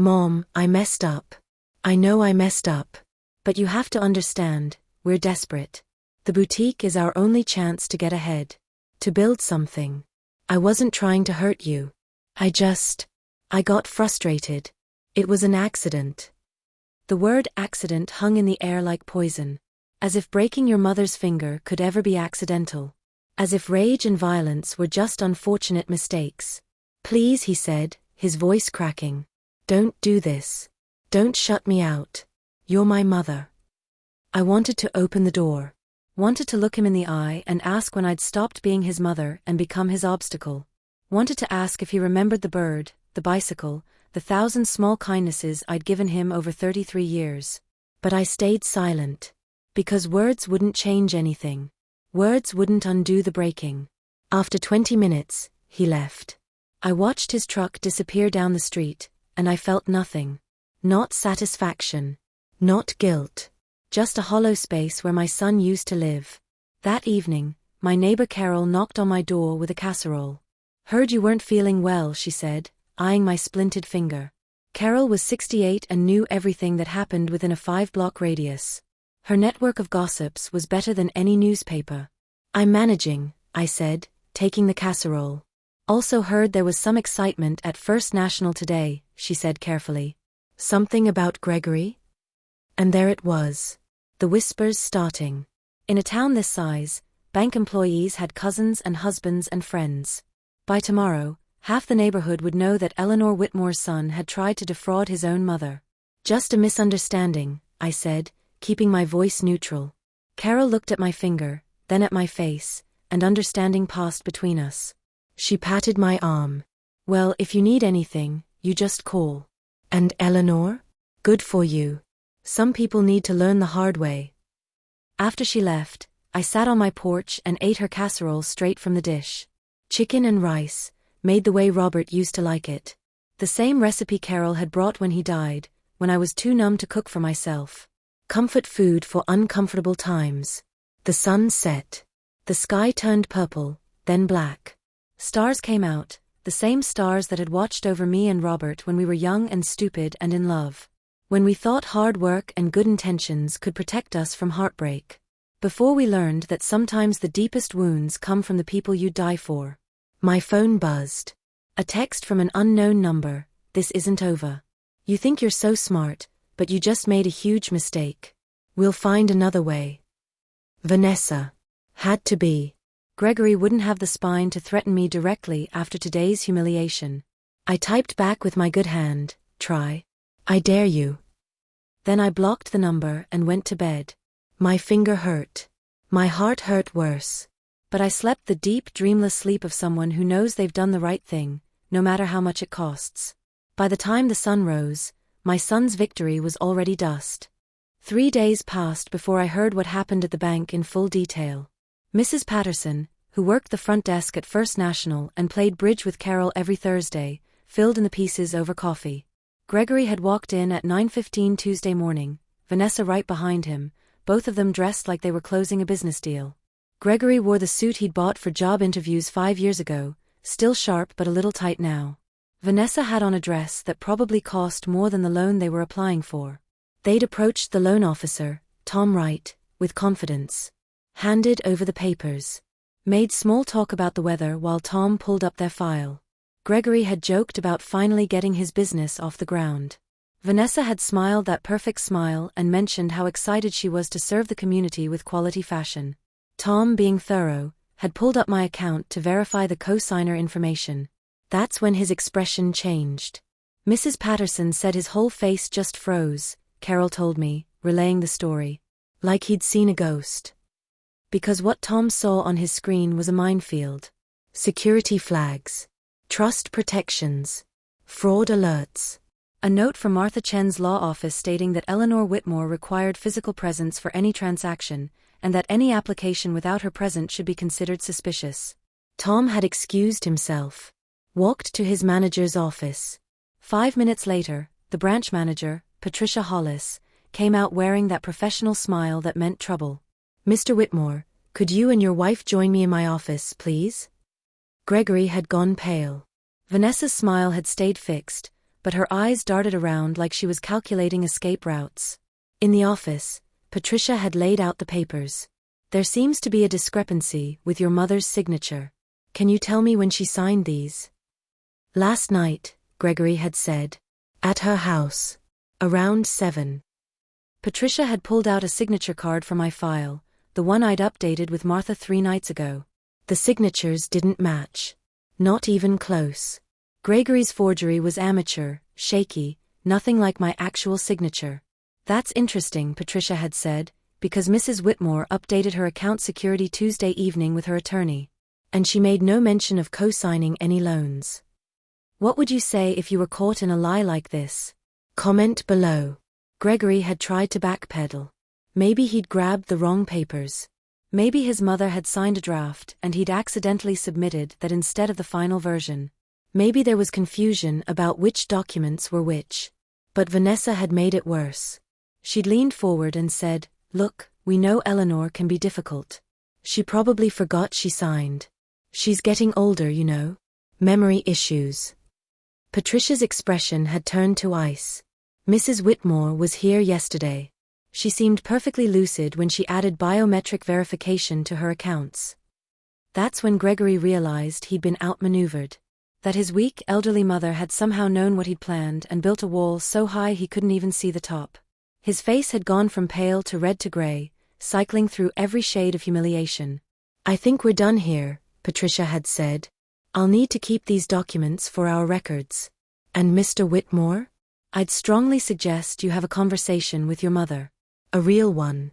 Mom, I messed up. I know I messed up. But you have to understand, we're desperate. The boutique is our only chance to get ahead. To build something. I wasn't trying to hurt you. I got frustrated. It was an accident. The word accident hung in the air like poison. As if breaking your mother's finger could ever be accidental. As if rage and violence were just unfortunate mistakes. Please, he said, his voice cracking. Don't do this. Don't shut me out. You're my mother. I wanted to open the door. Wanted to look him in the eye and ask when I'd stopped being his mother and become his obstacle. Wanted to ask if he remembered the bird, the bicycle, the 1,000 small kindnesses I'd given him over 33 years. But I stayed silent. Because words wouldn't change anything. Words wouldn't undo the breaking. After 20 minutes, he left. I watched his truck disappear down the street, and I felt nothing. Not satisfaction. Not guilt. Just a hollow space where my son used to live. That evening, my neighbor Carol knocked on my door with a casserole. Heard you weren't feeling well, she said, eyeing my splinted finger. Carol was 68 and knew everything that happened within a 5-block radius. Her network of gossips was better than any newspaper. I'm managing, I said, taking the casserole. Also heard there was some excitement at First National today, she said carefully. Something about Gregory? And there it was. The whispers starting. In a town this size, bank employees had cousins and husbands and friends. By tomorrow, half the neighborhood would know that Eleanor Whitmore's son had tried to defraud his own mother. Just a misunderstanding, I said, keeping my voice neutral. Carol looked at my finger, then at my face, and understanding passed between us. She patted my arm. Well, if you need anything, you just call. And Eleanor? Good for you. Some people need to learn the hard way. After she left, I sat on my porch and ate her casserole straight from the dish. Chicken and rice, made the way Robert used to like it. The same recipe Carol had brought when he died, when I was too numb to cook for myself. Comfort food for uncomfortable times. The sun set. The sky turned purple, then black. Stars came out, the same stars that had watched over me and Robert when we were young and stupid and in love. When we thought hard work and good intentions could protect us from heartbreak. Before we learned that sometimes the deepest wounds come from the people you die for. My phone buzzed. A text from an unknown number. This isn't over. You think you're so smart, but you just made a huge mistake. We'll find another way. Vanessa. Had to be. Gregory wouldn't have the spine to threaten me directly after today's humiliation. I typed back with my good hand, try. I dare you. Then I blocked the number and went to bed. My finger hurt. My heart hurt worse. But I slept the deep, dreamless sleep of someone who knows they've done the right thing, no matter how much it costs. By the time the sun rose, my son's victory was already dust. 3 days passed before I heard what happened at the bank in full detail. Mrs. Patterson, who worked the front desk at First National and played bridge with Carol every Thursday, filled in the pieces over coffee. Gregory had walked in at 9:15 Tuesday morning, Vanessa right behind him, both of them dressed like they were closing a business deal. Gregory wore the suit he'd bought for job interviews 5 years ago, still sharp but a little tight now. Vanessa had on a dress that probably cost more than the loan they were applying for. They'd approached the loan officer, Tom Wright, with confidence. Handed over the papers. Made small talk about the weather while Tom pulled up their file. Gregory had joked about finally getting his business off the ground. Vanessa had smiled that perfect smile and mentioned how excited she was to serve the community with quality fashion. Tom, being thorough, had pulled up my account to verify the co-signer information. That's when his expression changed. Mrs. Patterson said his whole face just froze, Carol told me, relaying the story. Like he'd seen a ghost. Because what Tom saw on his screen was a minefield. Security flags. Trust protections. Fraud alerts. A note from Martha Chen's law office stating that Eleanor Whitmore required physical presence for any transaction, and that any application without her present should be considered suspicious. Tom had excused himself. Walked to his manager's office. 5 minutes later, the branch manager, Patricia Hollis, came out wearing that professional smile that meant trouble. Mr. Whitmore, could you and your wife join me in my office, please? Gregory had gone pale. Vanessa's smile had stayed fixed, but her eyes darted around like she was calculating escape routes. In the office, Patricia had laid out the papers. There seems to be a discrepancy with your mother's signature. Can you tell me when she signed these? Last night, Gregory had said. At her house. Around 7. Patricia had pulled out a signature card from my file, the one I'd updated with Martha 3 nights ago. The signatures didn't match. Not even close. Gregory's forgery was amateur, shaky, nothing like my actual signature. That's interesting, Patricia had said, because Mrs. Whitmore updated her account security Tuesday evening with her attorney. And she made no mention of co-signing any loans. What would you say if you were caught in a lie like this? Comment below. Gregory had tried to backpedal. Maybe he'd grabbed the wrong papers. Maybe his mother had signed a draft and he'd accidentally submitted that instead of the final version. Maybe there was confusion about which documents were which. But Vanessa had made it worse. She'd leaned forward and said, "Look, we know Eleanor can be difficult. She probably forgot she signed. She's getting older, you know. Memory issues." Patricia's expression had turned to ice. Mrs. Whitmore was here yesterday. She seemed perfectly lucid when she added biometric verification to her accounts. That's when Gregory realized he'd been outmaneuvered. That his weak, elderly mother had somehow known what he'd planned and built a wall so high he couldn't even see the top. His face had gone from pale to red to gray, cycling through every shade of humiliation. "I think we're done here," Patricia had said. "I'll need to keep these documents for our records. And Mr. Whitmore? I'd strongly suggest you have a conversation with your mother. A real one."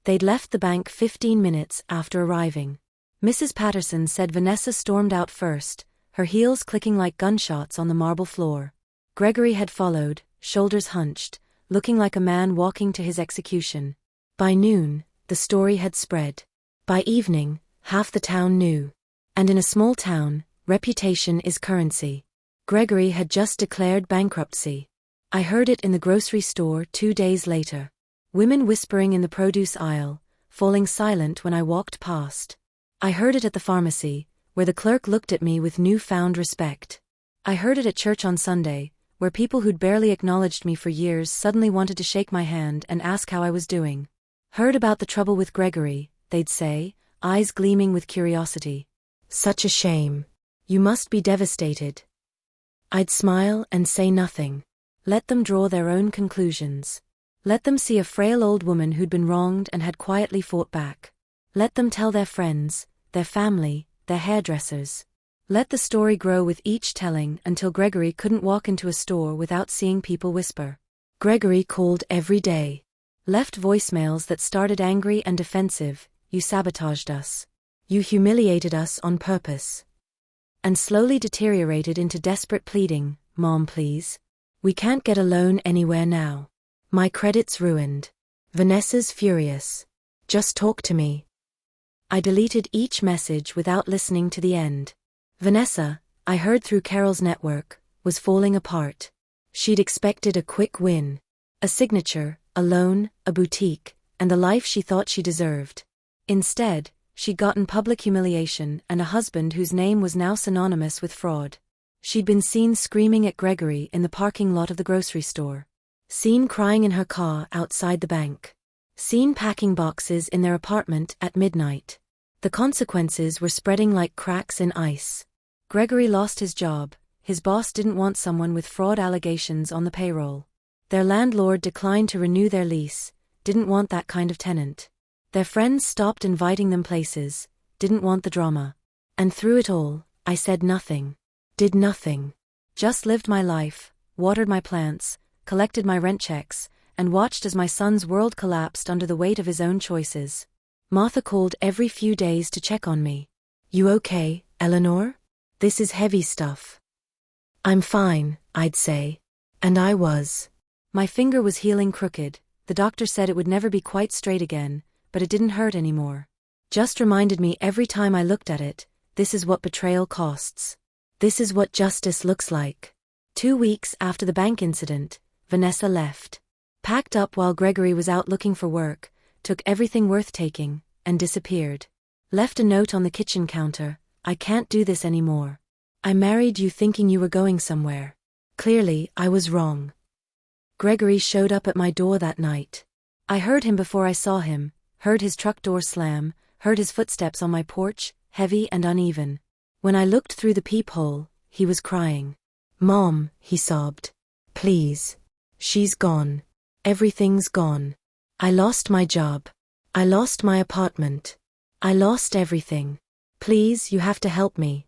They'd left the bank 15 minutes after arriving. Mrs. Patterson said Vanessa stormed out first, her heels clicking like gunshots on the marble floor. Gregory had followed, shoulders hunched, looking like a man walking to his execution. By noon, the story had spread. By evening, half the town knew. And in a small town, reputation is currency. Gregory had just declared bankruptcy. I heard it in the grocery store 2 days later. Women whispering in the produce aisle, falling silent when I walked past. I heard it at the pharmacy, where the clerk looked at me with newfound respect. I heard it at church on Sunday, where people who'd barely acknowledged me for years suddenly wanted to shake my hand and ask how I was doing. Heard about the trouble with Gregory, they'd say, eyes gleaming with curiosity. Such a shame. You must be devastated. I'd smile and say nothing. Let them draw their own conclusions. Let them see a frail old woman who'd been wronged and had quietly fought back. Let them tell their friends, their family, their hairdressers. Let the story grow with each telling until Gregory couldn't walk into a store without seeing people whisper. Gregory called every day. Left voicemails that started angry and defensive. You sabotaged us. You humiliated us on purpose. And slowly deteriorated into desperate pleading, Mom, please. We can't get a loan anywhere now. My credit's ruined. Vanessa's furious. Just talk to me. I deleted each message without listening to the end. Vanessa, I heard through Carol's network, was falling apart. She'd expected a quick win. A signature, a loan, a boutique, and the life she thought she deserved. Instead, she'd gotten public humiliation and a husband whose name was now synonymous with fraud. She'd been seen screaming at Gregory in the parking lot of the grocery store. Seen crying in her car outside the bank. Seen packing boxes in their apartment at midnight. The consequences were spreading like cracks in ice. Gregory lost his job. His boss didn't want someone with fraud allegations on the payroll. Their landlord declined to renew their lease, didn't want that kind of tenant. Their friends stopped inviting them places, didn't want the drama. And through it all, I said nothing. Did nothing. Just lived my life, watered my plants, collected my rent checks, and watched as my son's world collapsed under the weight of his own choices. Martha called every few days to check on me. You okay, Eleanor? This is heavy stuff. I'm fine, I'd say. And I was. My finger was healing crooked. The doctor said it would never be quite straight again, but it didn't hurt anymore. Just reminded me every time I looked at it, this is what betrayal costs. This is what justice looks like. 2 weeks after the bank incident, Vanessa left. Packed up while Gregory was out looking for work, took everything worth taking, and disappeared. Left a note on the kitchen counter, I can't do this anymore. I married you thinking you were going somewhere. Clearly, I was wrong. Gregory showed up at my door that night. I heard him before I saw him, heard his truck door slam, heard his footsteps on my porch, heavy and uneven. When I looked through the peephole, he was crying. Mom, he sobbed. Please. She's gone. Everything's gone. I lost my job. I lost my apartment. I lost everything. Please, you have to help me.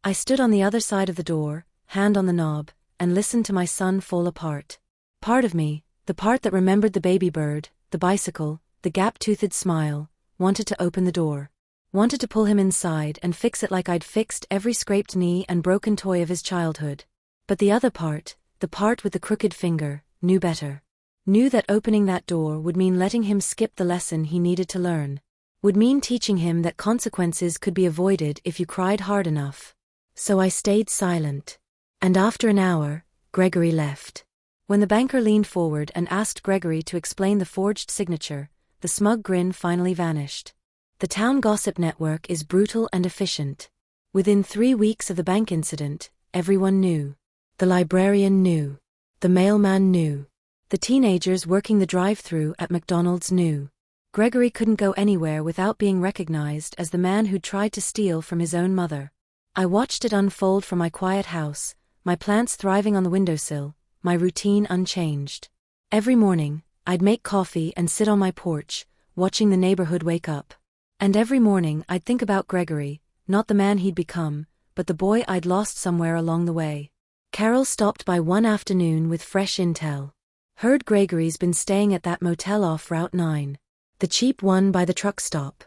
I stood on the other side of the door, hand on the knob, and listened to my son fall apart. Part of me, the part that remembered the baby bird, the bicycle, the gap-toothed smile, wanted to open the door. Wanted to pull him inside and fix it like I'd fixed every scraped knee and broken toy of his childhood. But the other part, the part with the crooked finger, knew better. Knew that opening that door would mean letting him skip the lesson he needed to learn. Would mean teaching him that consequences could be avoided if you cried hard enough. So I stayed silent. And after an hour, Gregory left. When the banker leaned forward and asked Gregory to explain the forged signature, the smug grin finally vanished. The town gossip network is brutal and efficient. Within 3 weeks of the bank incident, everyone knew. The librarian knew. The mailman knew. The teenagers working the drive-thru at McDonald's knew. Gregory couldn't go anywhere without being recognized as the man who'd tried to steal from his own mother. I watched it unfold from my quiet house, my plants thriving on the windowsill, my routine unchanged. Every morning, I'd make coffee and sit on my porch, watching the neighborhood wake up. And every morning I'd think about Gregory, not the man he'd become, but the boy I'd lost somewhere along the way. Carol stopped by one afternoon with fresh intel. Heard Gregory's been staying at that motel off Route 9. The cheap one by the truck stop.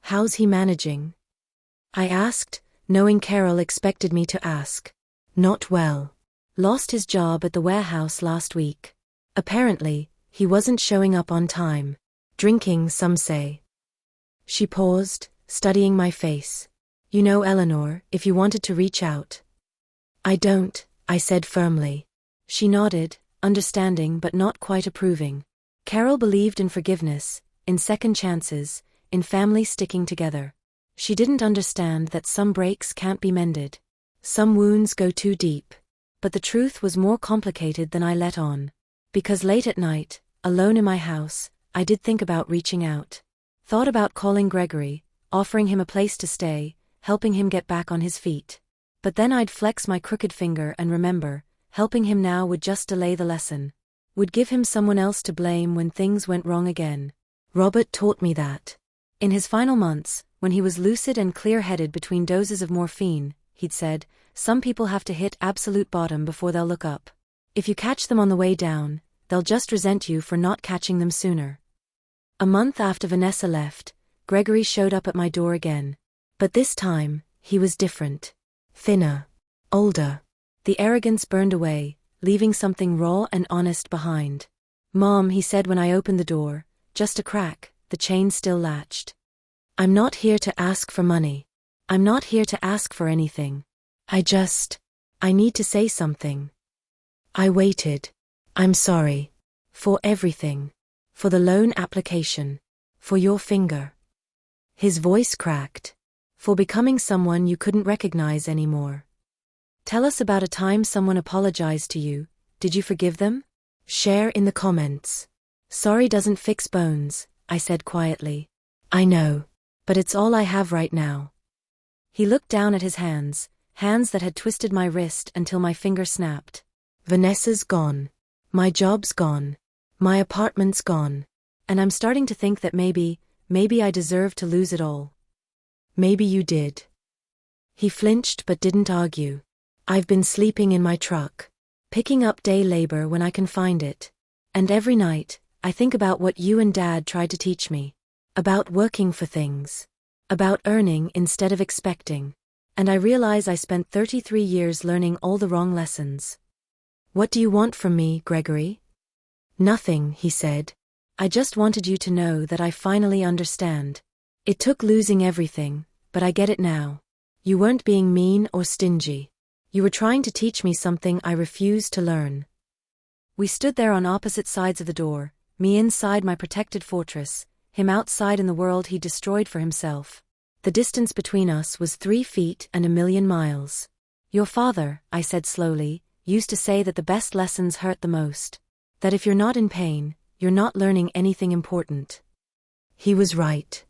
How's he managing? I asked, knowing Carol expected me to ask. Not well. Lost his job at the warehouse last week. Apparently, he wasn't showing up on time. Drinking, some say. She paused, studying my face. You know, Eleanor, if you wanted to reach out. I don't, I said firmly. She nodded, understanding but not quite approving. Carol believed in forgiveness, in second chances, in family sticking together. She didn't understand that some breaks can't be mended. Some wounds go too deep. But the truth was more complicated than I let on. Because late at night, alone in my house, I did think about reaching out. Thought about calling Gregory, offering him a place to stay, helping him get back on his feet. But then I'd flex my crooked finger and remember, helping him now would just delay the lesson. Would give him someone else to blame when things went wrong again. Robert taught me that. In his final months, when he was lucid and clear-headed between doses of morphine, he'd said, some people have to hit absolute bottom before they'll look up. If you catch them on the way down, they'll just resent you for not catching them sooner. A month after Vanessa left, Gregory showed up at my door again. But this time, he was different. Thinner. Older. The arrogance burned away, leaving something raw and honest behind. Mom, he said when I opened the door, just a crack, the chain still latched. I'm not here to ask for money. I'm not here to ask for anything. I need to say something. I waited. I'm sorry. For everything. For the loan application. For your finger. His voice cracked. For becoming someone you couldn't recognize anymore. Tell us about a time someone apologized to you. Did you forgive them? Share in the comments. Sorry doesn't fix bones, I said quietly. I know. But it's all I have right now. He looked down at his hands that had twisted my wrist until my finger snapped. Vanessa's gone. My job's gone. My apartment's gone. And I'm starting to think that maybe I deserve to lose it all. Maybe you did. He flinched but didn't argue. I've been sleeping in my truck. Picking up day labor when I can find it. And every night, I think about what you and Dad tried to teach me. About working for things. About earning instead of expecting. And I realize I spent 33 years learning all the wrong lessons. What do you want from me, Gregory? Nothing, he said. I just wanted you to know that I finally understand. It took losing everything, but I get it now. You weren't being mean or stingy. You were trying to teach me something I refused to learn. We stood there on opposite sides of the door, me inside my protected fortress, him outside in the world he destroyed for himself. The distance between us was 3 feet and 1,000,000 miles. Your father, I said slowly, used to say that the best lessons hurt the most. That if you're not in pain, you're not learning anything important. He was right.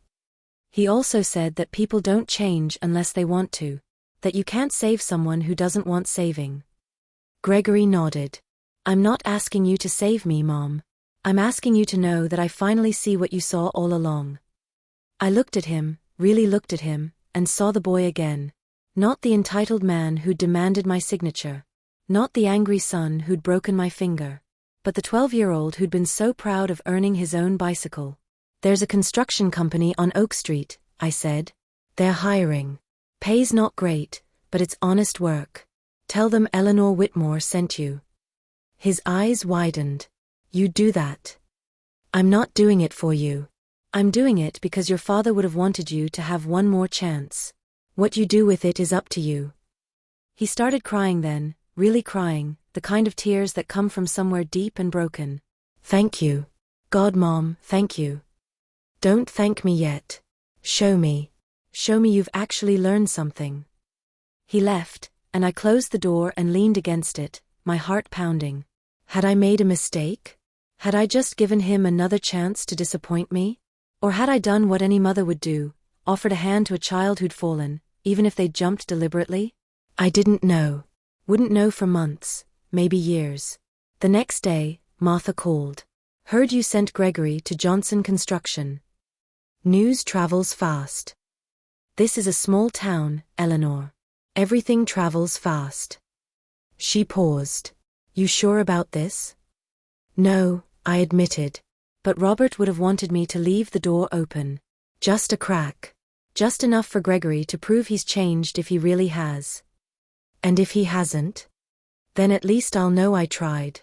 He also said that people don't change unless they want to. That you can't save someone who doesn't want saving. Gregory nodded. I'm not asking you to save me, Mom. I'm asking you to know that I finally see what you saw all along. I looked at him, really looked at him, and saw the boy again. Not the entitled man who'd demanded my signature. Not the angry son who'd broken my finger. But the 12-year-old who'd been so proud of earning his own bicycle. There's a construction company on Oak Street, I said. They're hiring. Pay's not great, but it's honest work. Tell them Eleanor Whitmore sent you. His eyes widened. You do that. I'm not doing it for you. I'm doing it because your father would have wanted you to have one more chance. What you do with it is up to you. He started crying then, really crying, the kind of tears that come from somewhere deep and broken. Thank you. God, Mom, thank you. Don't thank me yet. Show me. Show me you've actually learned something. He left, and I closed the door and leaned against it, my heart pounding. Had I made a mistake? Had I just given him another chance to disappoint me? Or had I done what any mother would do, offered a hand to a child who'd fallen, even if they'd jumped deliberately? I didn't know. Wouldn't know for months, maybe years. The next day, Martha called. Heard you sent Gregory to Johnson Construction. News travels fast. This is a small town, Eleanor. Everything travels fast. She paused. You sure about this? No, I admitted. But Robert would have wanted me to leave the door open. Just a crack. Just enough for Gregory to prove he's changed if he really has. And if he hasn't? Then at least I'll know I tried.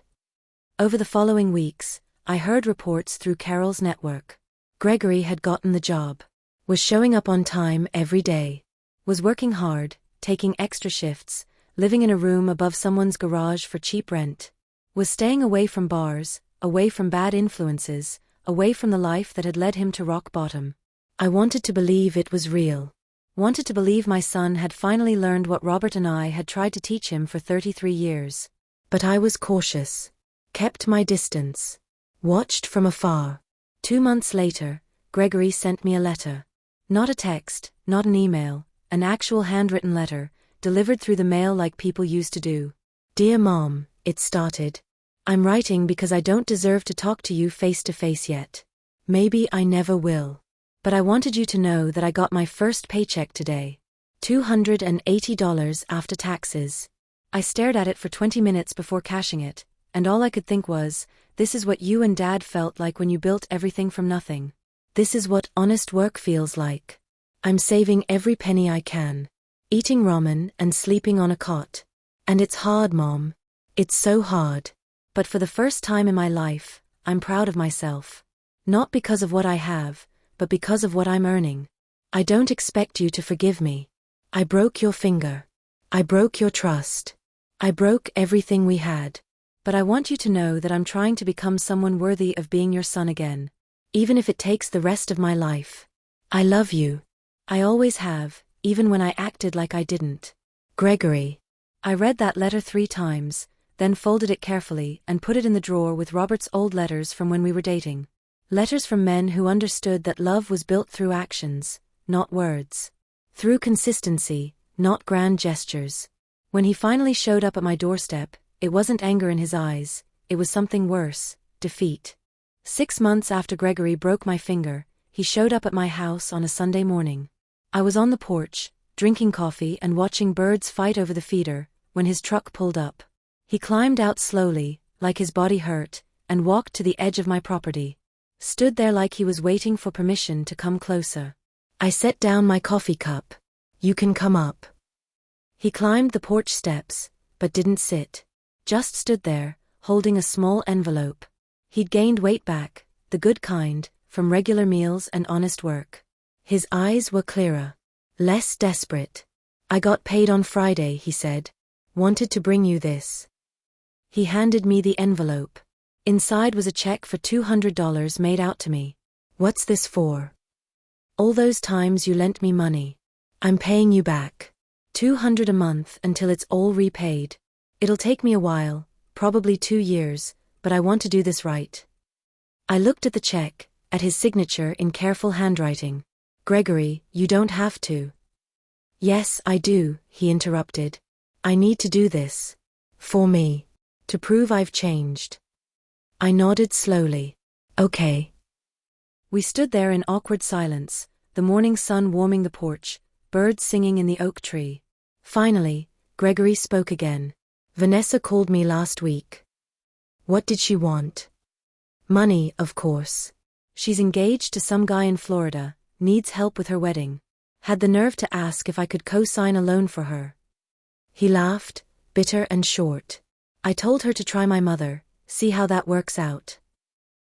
Over the following weeks, I heard reports through Carol's network. Gregory had gotten the job. Was showing up on time every day. Was working hard, taking extra shifts, living in a room above someone's garage for cheap rent. Was staying away from bars, away from bad influences, away from the life that had led him to rock bottom. I wanted to believe it was real. Wanted to believe my son had finally learned what Robert and I had tried to teach him for 33 years. But I was cautious. Kept my distance. Watched from afar. 2 months later, Gregory sent me a letter. Not a text, not an email, an actual handwritten letter, delivered through the mail like people used to do. Dear Mom, it started. I'm writing because I don't deserve to talk to you face to face yet. Maybe I never will. But I wanted you to know that I got my first paycheck today. $280 after taxes. I stared at it for 20 minutes before cashing it, and all I could think was, this is what you and Dad felt like when you built everything from nothing. This is what honest work feels like. I'm saving every penny I can. Eating ramen and sleeping on a cot. And it's hard, Mom. It's so hard. But for the first time in my life, I'm proud of myself. Not because of what I have, but because of what I'm earning. I don't expect you to forgive me. I broke your finger. I broke your trust. I broke everything we had. But I want you to know that I'm trying to become someone worthy of being your son again. Even if it takes the rest of my life. I love you. I always have, even when I acted like I didn't. Gregory. I read that letter 3 times, then folded it carefully and put it in the drawer with Robert's old letters from when we were dating. Letters from men who understood that love was built through actions, not words. Through consistency, not grand gestures. When he finally showed up at my doorstep, it wasn't anger in his eyes, it was something worse, defeat. 6 months after Gregory broke my finger, he showed up at my house on a Sunday morning. I was on the porch, drinking coffee and watching birds fight over the feeder, when his truck pulled up. He climbed out slowly, like his body hurt, and walked to the edge of my property. Stood there like he was waiting for permission to come closer. I set down my coffee cup. You can come up. He climbed the porch steps, but didn't sit. Just stood there, holding a small envelope. He'd gained weight back, the good kind, from regular meals and honest work. His eyes were clearer. Less desperate. I got paid on Friday, he said. Wanted to bring you this. He handed me the envelope. Inside was a check for $200 made out to me. What's this for? All those times you lent me money. I'm paying you back. $200 a month until it's all repaid. It'll take me a while, probably 2 years, but I want to do this right. I looked at the check, at his signature in careful handwriting. Gregory, you don't have to. Yes, I do, he interrupted. I need to do this. For me. To prove I've changed. I nodded slowly. Okay. We stood there in awkward silence, the morning sun warming the porch, birds singing in the oak tree. Finally, Gregory spoke again. Vanessa called me last week. What did she want? Money, of course. She's engaged to some guy in Florida, needs help with her wedding. Had the nerve to ask if I could co-sign a loan for her. He laughed, bitter and short. I told her to try my mother, see how that works out.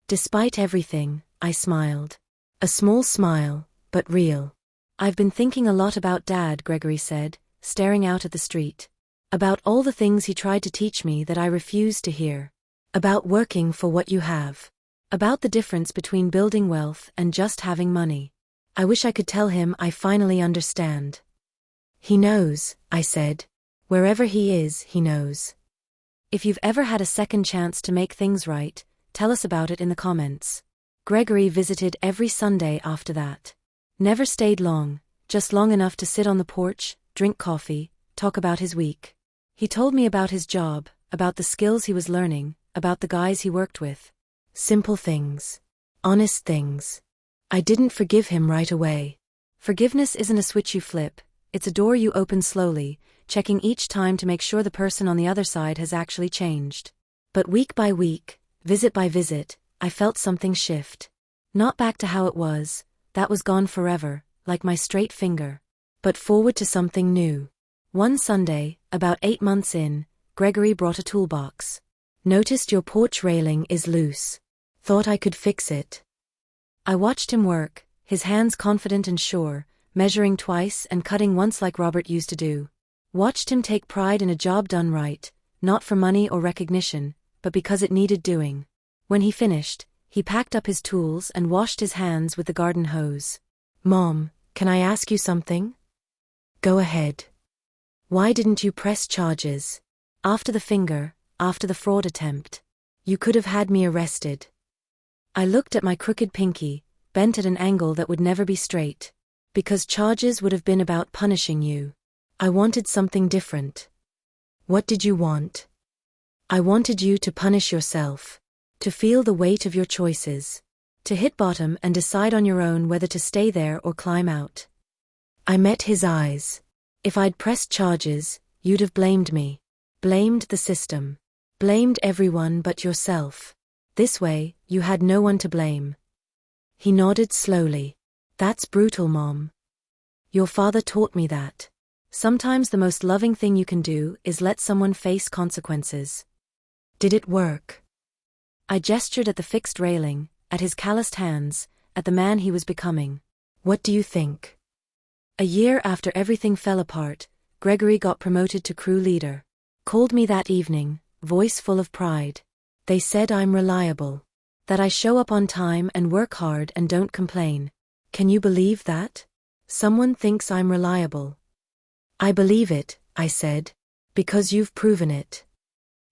Despite everything, I smiled. A small smile, but real. I've been thinking a lot about Dad, Gregory said, staring out at the street. About all the things he tried to teach me that I refused to hear. About working for what you have. About the difference between building wealth and just having money. I wish I could tell him I finally understand. He knows, I said. Wherever he is, he knows. If you've ever had a second chance to make things right, tell us about it in the comments. Gregory visited every Sunday after that. Never stayed long, just long enough to sit on the porch, drink coffee, talk about his week. He told me about his job, about the skills he was learning, about the guys he worked with. Simple things. Honest things. I didn't forgive him right away. Forgiveness isn't a switch you flip, it's a door you open slowly, checking each time to make sure the person on the other side has actually changed. But week by week, visit by visit, I felt something shift. Not back to how it was, that was gone forever, like my straight finger. But forward to something new. One Sunday, about 8 months in, Gregory brought a toolbox. Noticed your porch railing is loose. Thought I could fix it. I watched him work, his hands confident and sure, measuring twice and cutting once like Robert used to do. Watched him take pride in a job done right, not for money or recognition, but because it needed doing. When he finished, he packed up his tools and washed his hands with the garden hose. Mom, can I ask you something? Go ahead. Why didn't you press charges? After the finger, after the fraud attempt. You could have had me arrested. I looked at my crooked pinky, bent at an angle that would never be straight. Because charges would have been about punishing you. I wanted something different. What did you want? I wanted you to punish yourself. To feel the weight of your choices. To hit bottom and decide on your own whether to stay there or climb out. I met his eyes. If I'd pressed charges, you'd have blamed me. Blamed the system. Blamed everyone but yourself. This way, you had no one to blame. He nodded slowly. That's brutal, Mom. Your father taught me that. Sometimes the most loving thing you can do is let someone face consequences. Did it work? I gestured at the fixed railing, at his calloused hands, at the man he was becoming. What do you think? A year after everything fell apart, Gregory got promoted to crew leader. Called me that evening, voice full of pride. They said I'm reliable. That I show up on time and work hard and don't complain. Can you believe that? Someone thinks I'm reliable. I believe it, I said. Because you've proven it.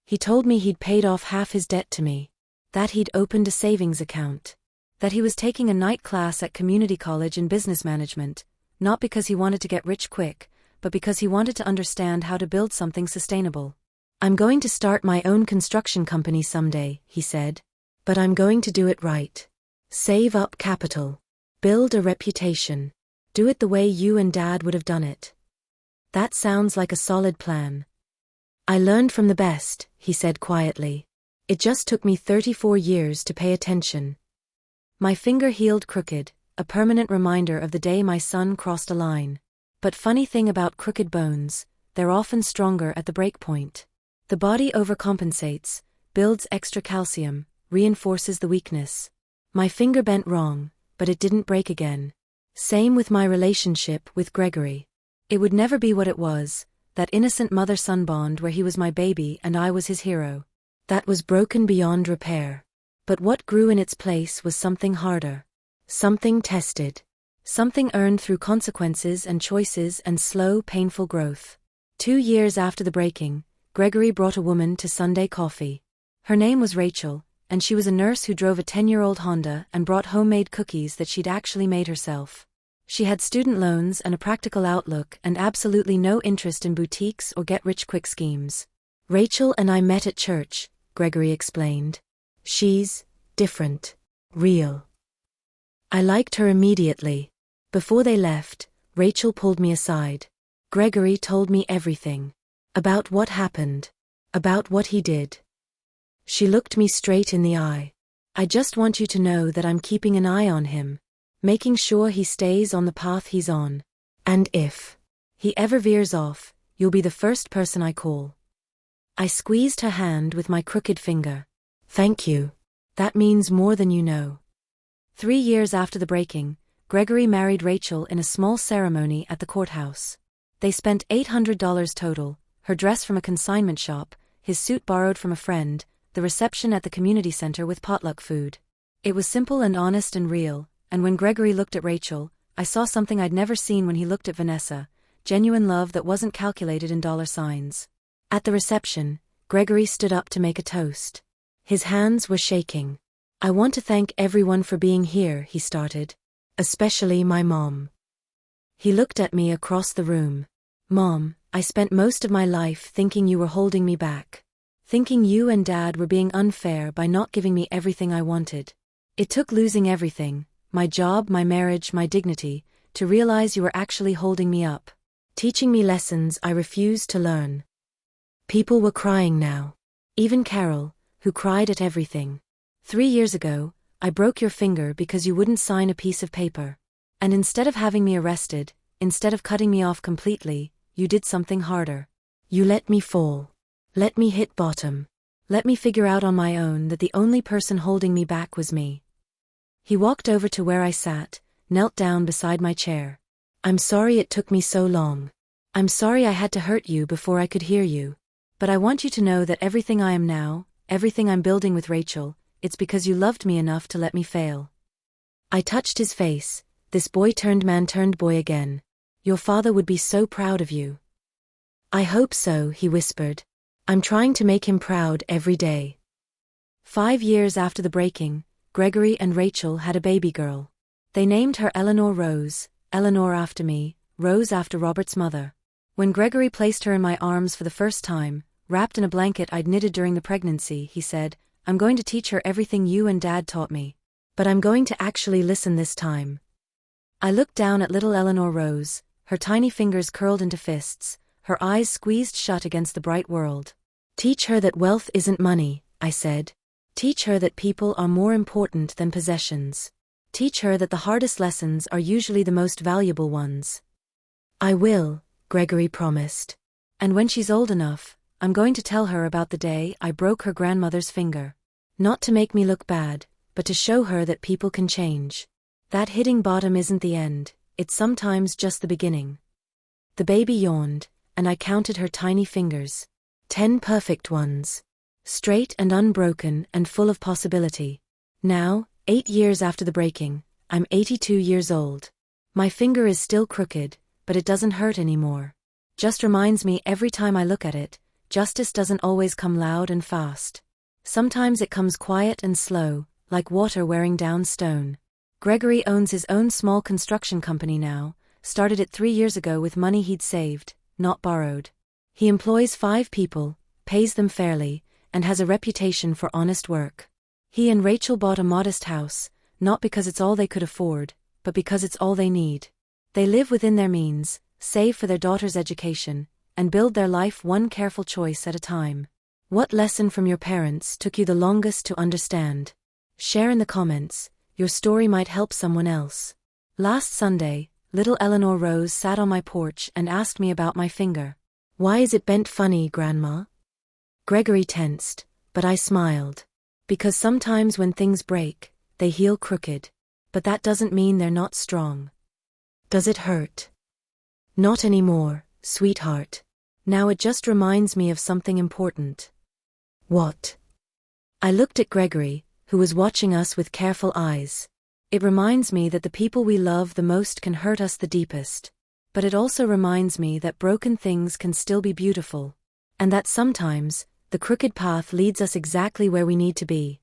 He told me he'd paid off half his debt to me. That he'd opened a savings account. That he was taking a night class at community college in business management, not because he wanted to get rich quick, but because he wanted to understand how to build something sustainable. I'm going to start my own construction company someday, he said. But I'm going to do it right. Save up capital. Build a reputation. Do it the way you and Dad would have done it. That sounds like a solid plan. I learned from the best, he said quietly. It just took me 34 years to pay attention. My finger healed crooked, a permanent reminder of the day my son crossed a line. But funny thing about crooked bones, they're often stronger at the break point. The body overcompensates, builds extra calcium, reinforces the weakness. My finger bent wrong, but it didn't break again. Same with my relationship with Gregory. It would never be what it was, that innocent mother-son bond where he was my baby and I was his hero. That was broken beyond repair. But what grew in its place was something harder. Something tested. Something earned through consequences and choices and slow, painful growth. 2 years after the breaking, Gregory brought a woman to Sunday coffee. Her name was Rachel, and she was a nurse who drove a 10-year-old Honda and brought homemade cookies that she'd actually made herself. She had student loans and a practical outlook and absolutely no interest in boutiques or get-rich-quick schemes. Rachel and I met at church, Gregory explained. She's different. Real. I liked her immediately. Before they left, Rachel pulled me aside. Gregory told me everything. About what happened. About what he did. She looked me straight in the eye. I just want you to know that I'm keeping an eye on him. Making sure he stays on the path he's on. And if he ever veers off, you'll be the first person I call. I squeezed her hand with my crooked finger. Thank you. That means more than you know. 3 years after the breaking, Gregory married Rachel in a small ceremony at the courthouse. They spent $800 total, her dress from a consignment shop, his suit borrowed from a friend, the reception at the community center with potluck food. It was simple and honest and real, and when Gregory looked at Rachel, I saw something I'd never seen when he looked at Vanessa, genuine love that wasn't calculated in dollar signs. At the reception, Gregory stood up to make a toast. His hands were shaking. I want to thank everyone for being here, he started. Especially my mom. He looked at me across the room. Mom, I spent most of my life thinking you were holding me back. Thinking you and Dad were being unfair by not giving me everything I wanted. It took losing everything, my job, my marriage, my dignity, to realize you were actually holding me up. Teaching me lessons I refused to learn. People were crying now. Even Carol, who cried at everything. 3 years ago, I broke your finger because you wouldn't sign a piece of paper. And instead of having me arrested, instead of cutting me off completely, you did something harder. You let me fall. Let me hit bottom. Let me figure out on my own that the only person holding me back was me. He walked over to where I sat, knelt down beside my chair. I'm sorry it took me so long. I'm sorry I had to hurt you before I could hear you. But I want you to know that everything I am now, everything I'm building with Rachel, it's because you loved me enough to let me fail. I touched his face, this boy turned man turned boy again. Your father would be so proud of you. I hope so, he whispered. I'm trying to make him proud every day. 5 years after the breaking, Gregory and Rachel had a baby girl. They named her Eleanor Rose, Eleanor after me, Rose after Robert's mother. When Gregory placed her in my arms for the first time, wrapped in a blanket I'd knitted during the pregnancy, he said, I'm going to teach her everything you and Dad taught me. But I'm going to actually listen this time. I looked down at little Eleanor Rose, her tiny fingers curled into fists, her eyes squeezed shut against the bright world. Teach her that wealth isn't money, I said. Teach her that people are more important than possessions. Teach her that the hardest lessons are usually the most valuable ones. I will, Gregory promised. And when she's old enough, I'm going to tell her about the day I broke her grandmother's finger. Not to make me look bad, but to show her that people can change. That hitting bottom isn't the end, it's sometimes just the beginning. The baby yawned, and I counted her tiny fingers. 10 perfect ones. Straight and unbroken and full of possibility. Now, 8 years after the breaking, I'm 82 years old. My finger is still crooked, but it doesn't hurt anymore. Just reminds me every time I look at it, justice doesn't always come loud and fast. Sometimes it comes quiet and slow, like water wearing down stone. Gregory owns his own small construction company now, started it 3 years ago with money he'd saved, not borrowed. He employs 5 people, pays them fairly, and has a reputation for honest work. He and Rachel bought a modest house, not because it's all they could afford, but because it's all they need. They live within their means, save for their daughter's education, and build their life one careful choice at a time. What lesson from your parents took you the longest to understand? Share in the comments, your story might help someone else. Last Sunday, little Eleanor Rose sat on my porch and asked me about my finger. Why is it bent funny, Grandma? Gregory tensed, but I smiled. Because sometimes when things break, they heal crooked. But that doesn't mean they're not strong. Does it hurt? Not anymore, sweetheart. Now it just reminds me of something important. What? I looked at Gregory, who was watching us with careful eyes. It reminds me that the people we love the most can hurt us the deepest. But it also reminds me that broken things can still be beautiful. And that sometimes, the crooked path leads us exactly where we need to be.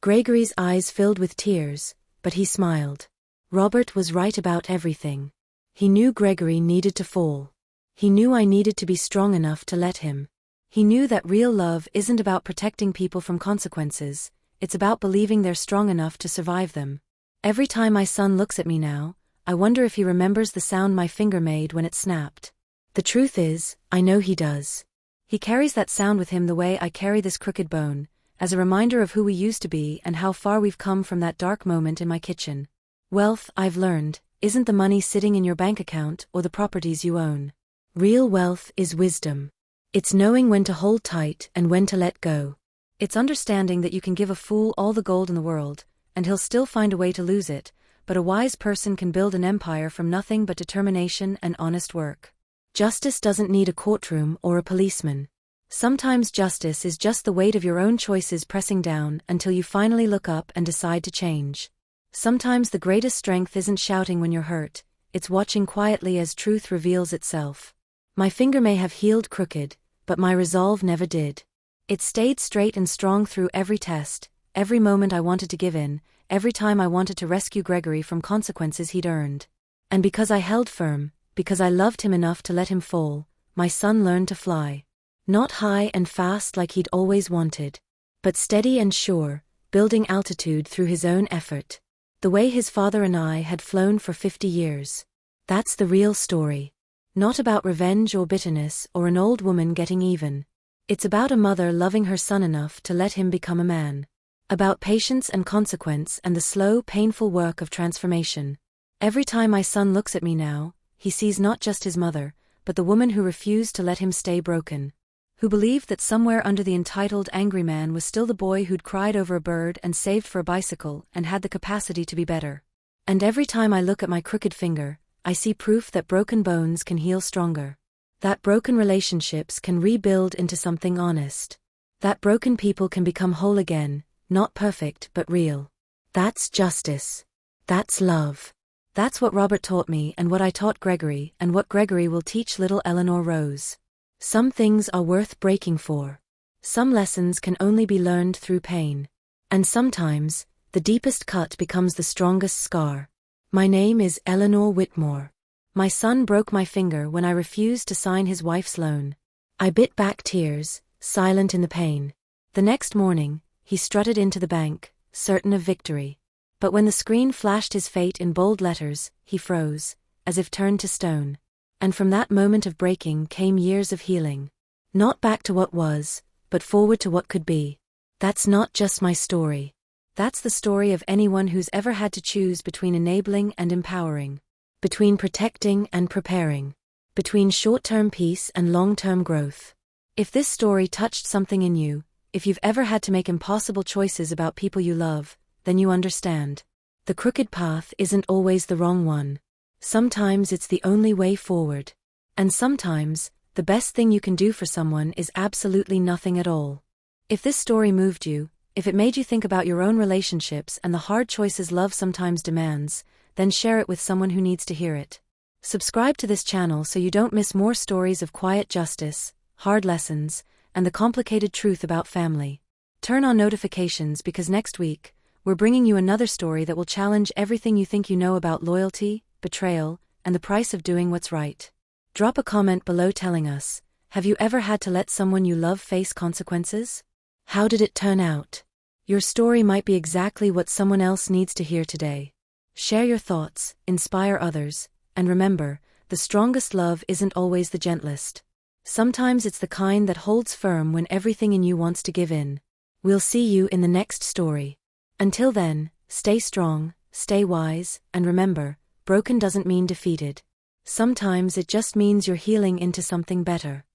Gregory's eyes filled with tears, but he smiled. Robert was right about everything. He knew Gregory needed to fall. He knew I needed to be strong enough to let him. He knew that real love isn't about protecting people from consequences, it's about believing they're strong enough to survive them. Every time my son looks at me now, I wonder if he remembers the sound my finger made when it snapped. The truth is, I know he does. He carries that sound with him the way I carry this crooked bone, as a reminder of who we used to be and how far we've come from that dark moment in my kitchen. Wealth, I've learned, isn't the money sitting in your bank account or the properties you own. Real wealth is wisdom. It's knowing when to hold tight and when to let go. It's understanding that you can give a fool all the gold in the world, and he'll still find a way to lose it, but a wise person can build an empire from nothing but determination and honest work. Justice doesn't need a courtroom or a policeman. Sometimes justice is just the weight of your own choices pressing down until you finally look up and decide to change. Sometimes the greatest strength isn't shouting when you're hurt, it's watching quietly as truth reveals itself. My finger may have healed crooked, but my resolve never did. It stayed straight and strong through every test, every moment I wanted to give in, every time I wanted to rescue Gregory from consequences he'd earned. And because I held firm, because I loved him enough to let him fall, my son learned to fly. Not high and fast like he'd always wanted, but steady and sure, building altitude through his own effort. The way his father and I had flown for 50 years. That's the real story. Not about revenge or bitterness or an old woman getting even. It's about a mother loving her son enough to let him become a man. About patience and consequence and the slow, painful work of transformation. Every time my son looks at me now, he sees not just his mother, but the woman who refused to let him stay broken. Who believed that somewhere under the entitled angry man was still the boy who'd cried over a bird and saved for a bicycle and had the capacity to be better. And every time I look at my crooked finger, I see proof that broken bones can heal stronger. That broken relationships can rebuild into something honest. That broken people can become whole again, not perfect but real. That's justice. That's love. That's what Robert taught me and what I taught Gregory and what Gregory will teach little Eleanor Rose. Some things are worth breaking for. Some lessons can only be learned through pain. And sometimes, the deepest cut becomes the strongest scar. My name is Eleanor Whitmore. My son broke my finger when I refused to sign his wife's loan. I bit back tears, silent in the pain. The next morning, he strutted into the bank, certain of victory. But when the screen flashed his fate in bold letters, he froze, as if turned to stone. And from that moment of breaking came years of healing. Not back to what was, but forward to what could be. That's not just my story. That's the story of anyone who's ever had to choose between enabling and empowering. Between protecting and preparing. Between short-term peace and long-term growth. If this story touched something in you, if you've ever had to make impossible choices about people you love, then you understand. The crooked path isn't always the wrong one. Sometimes it's the only way forward. And sometimes, the best thing you can do for someone is absolutely nothing at all. If this story moved you, if it made you think about your own relationships and the hard choices love sometimes demands, then share it with someone who needs to hear it. Subscribe to this channel so you don't miss more stories of quiet justice, hard lessons, and the complicated truth about family. Turn on notifications because next week, we're bringing you another story that will challenge everything you think you know about loyalty, betrayal, and the price of doing what's right. Drop a comment below telling us, have you ever had to let someone you love face consequences? How did it turn out? Your story might be exactly what someone else needs to hear today. Share your thoughts, inspire others, and remember, the strongest love isn't always the gentlest. Sometimes it's the kind that holds firm when everything in you wants to give in. We'll see you in the next story. Until then, stay strong, stay wise, and remember, broken doesn't mean defeated. Sometimes it just means you're healing into something better.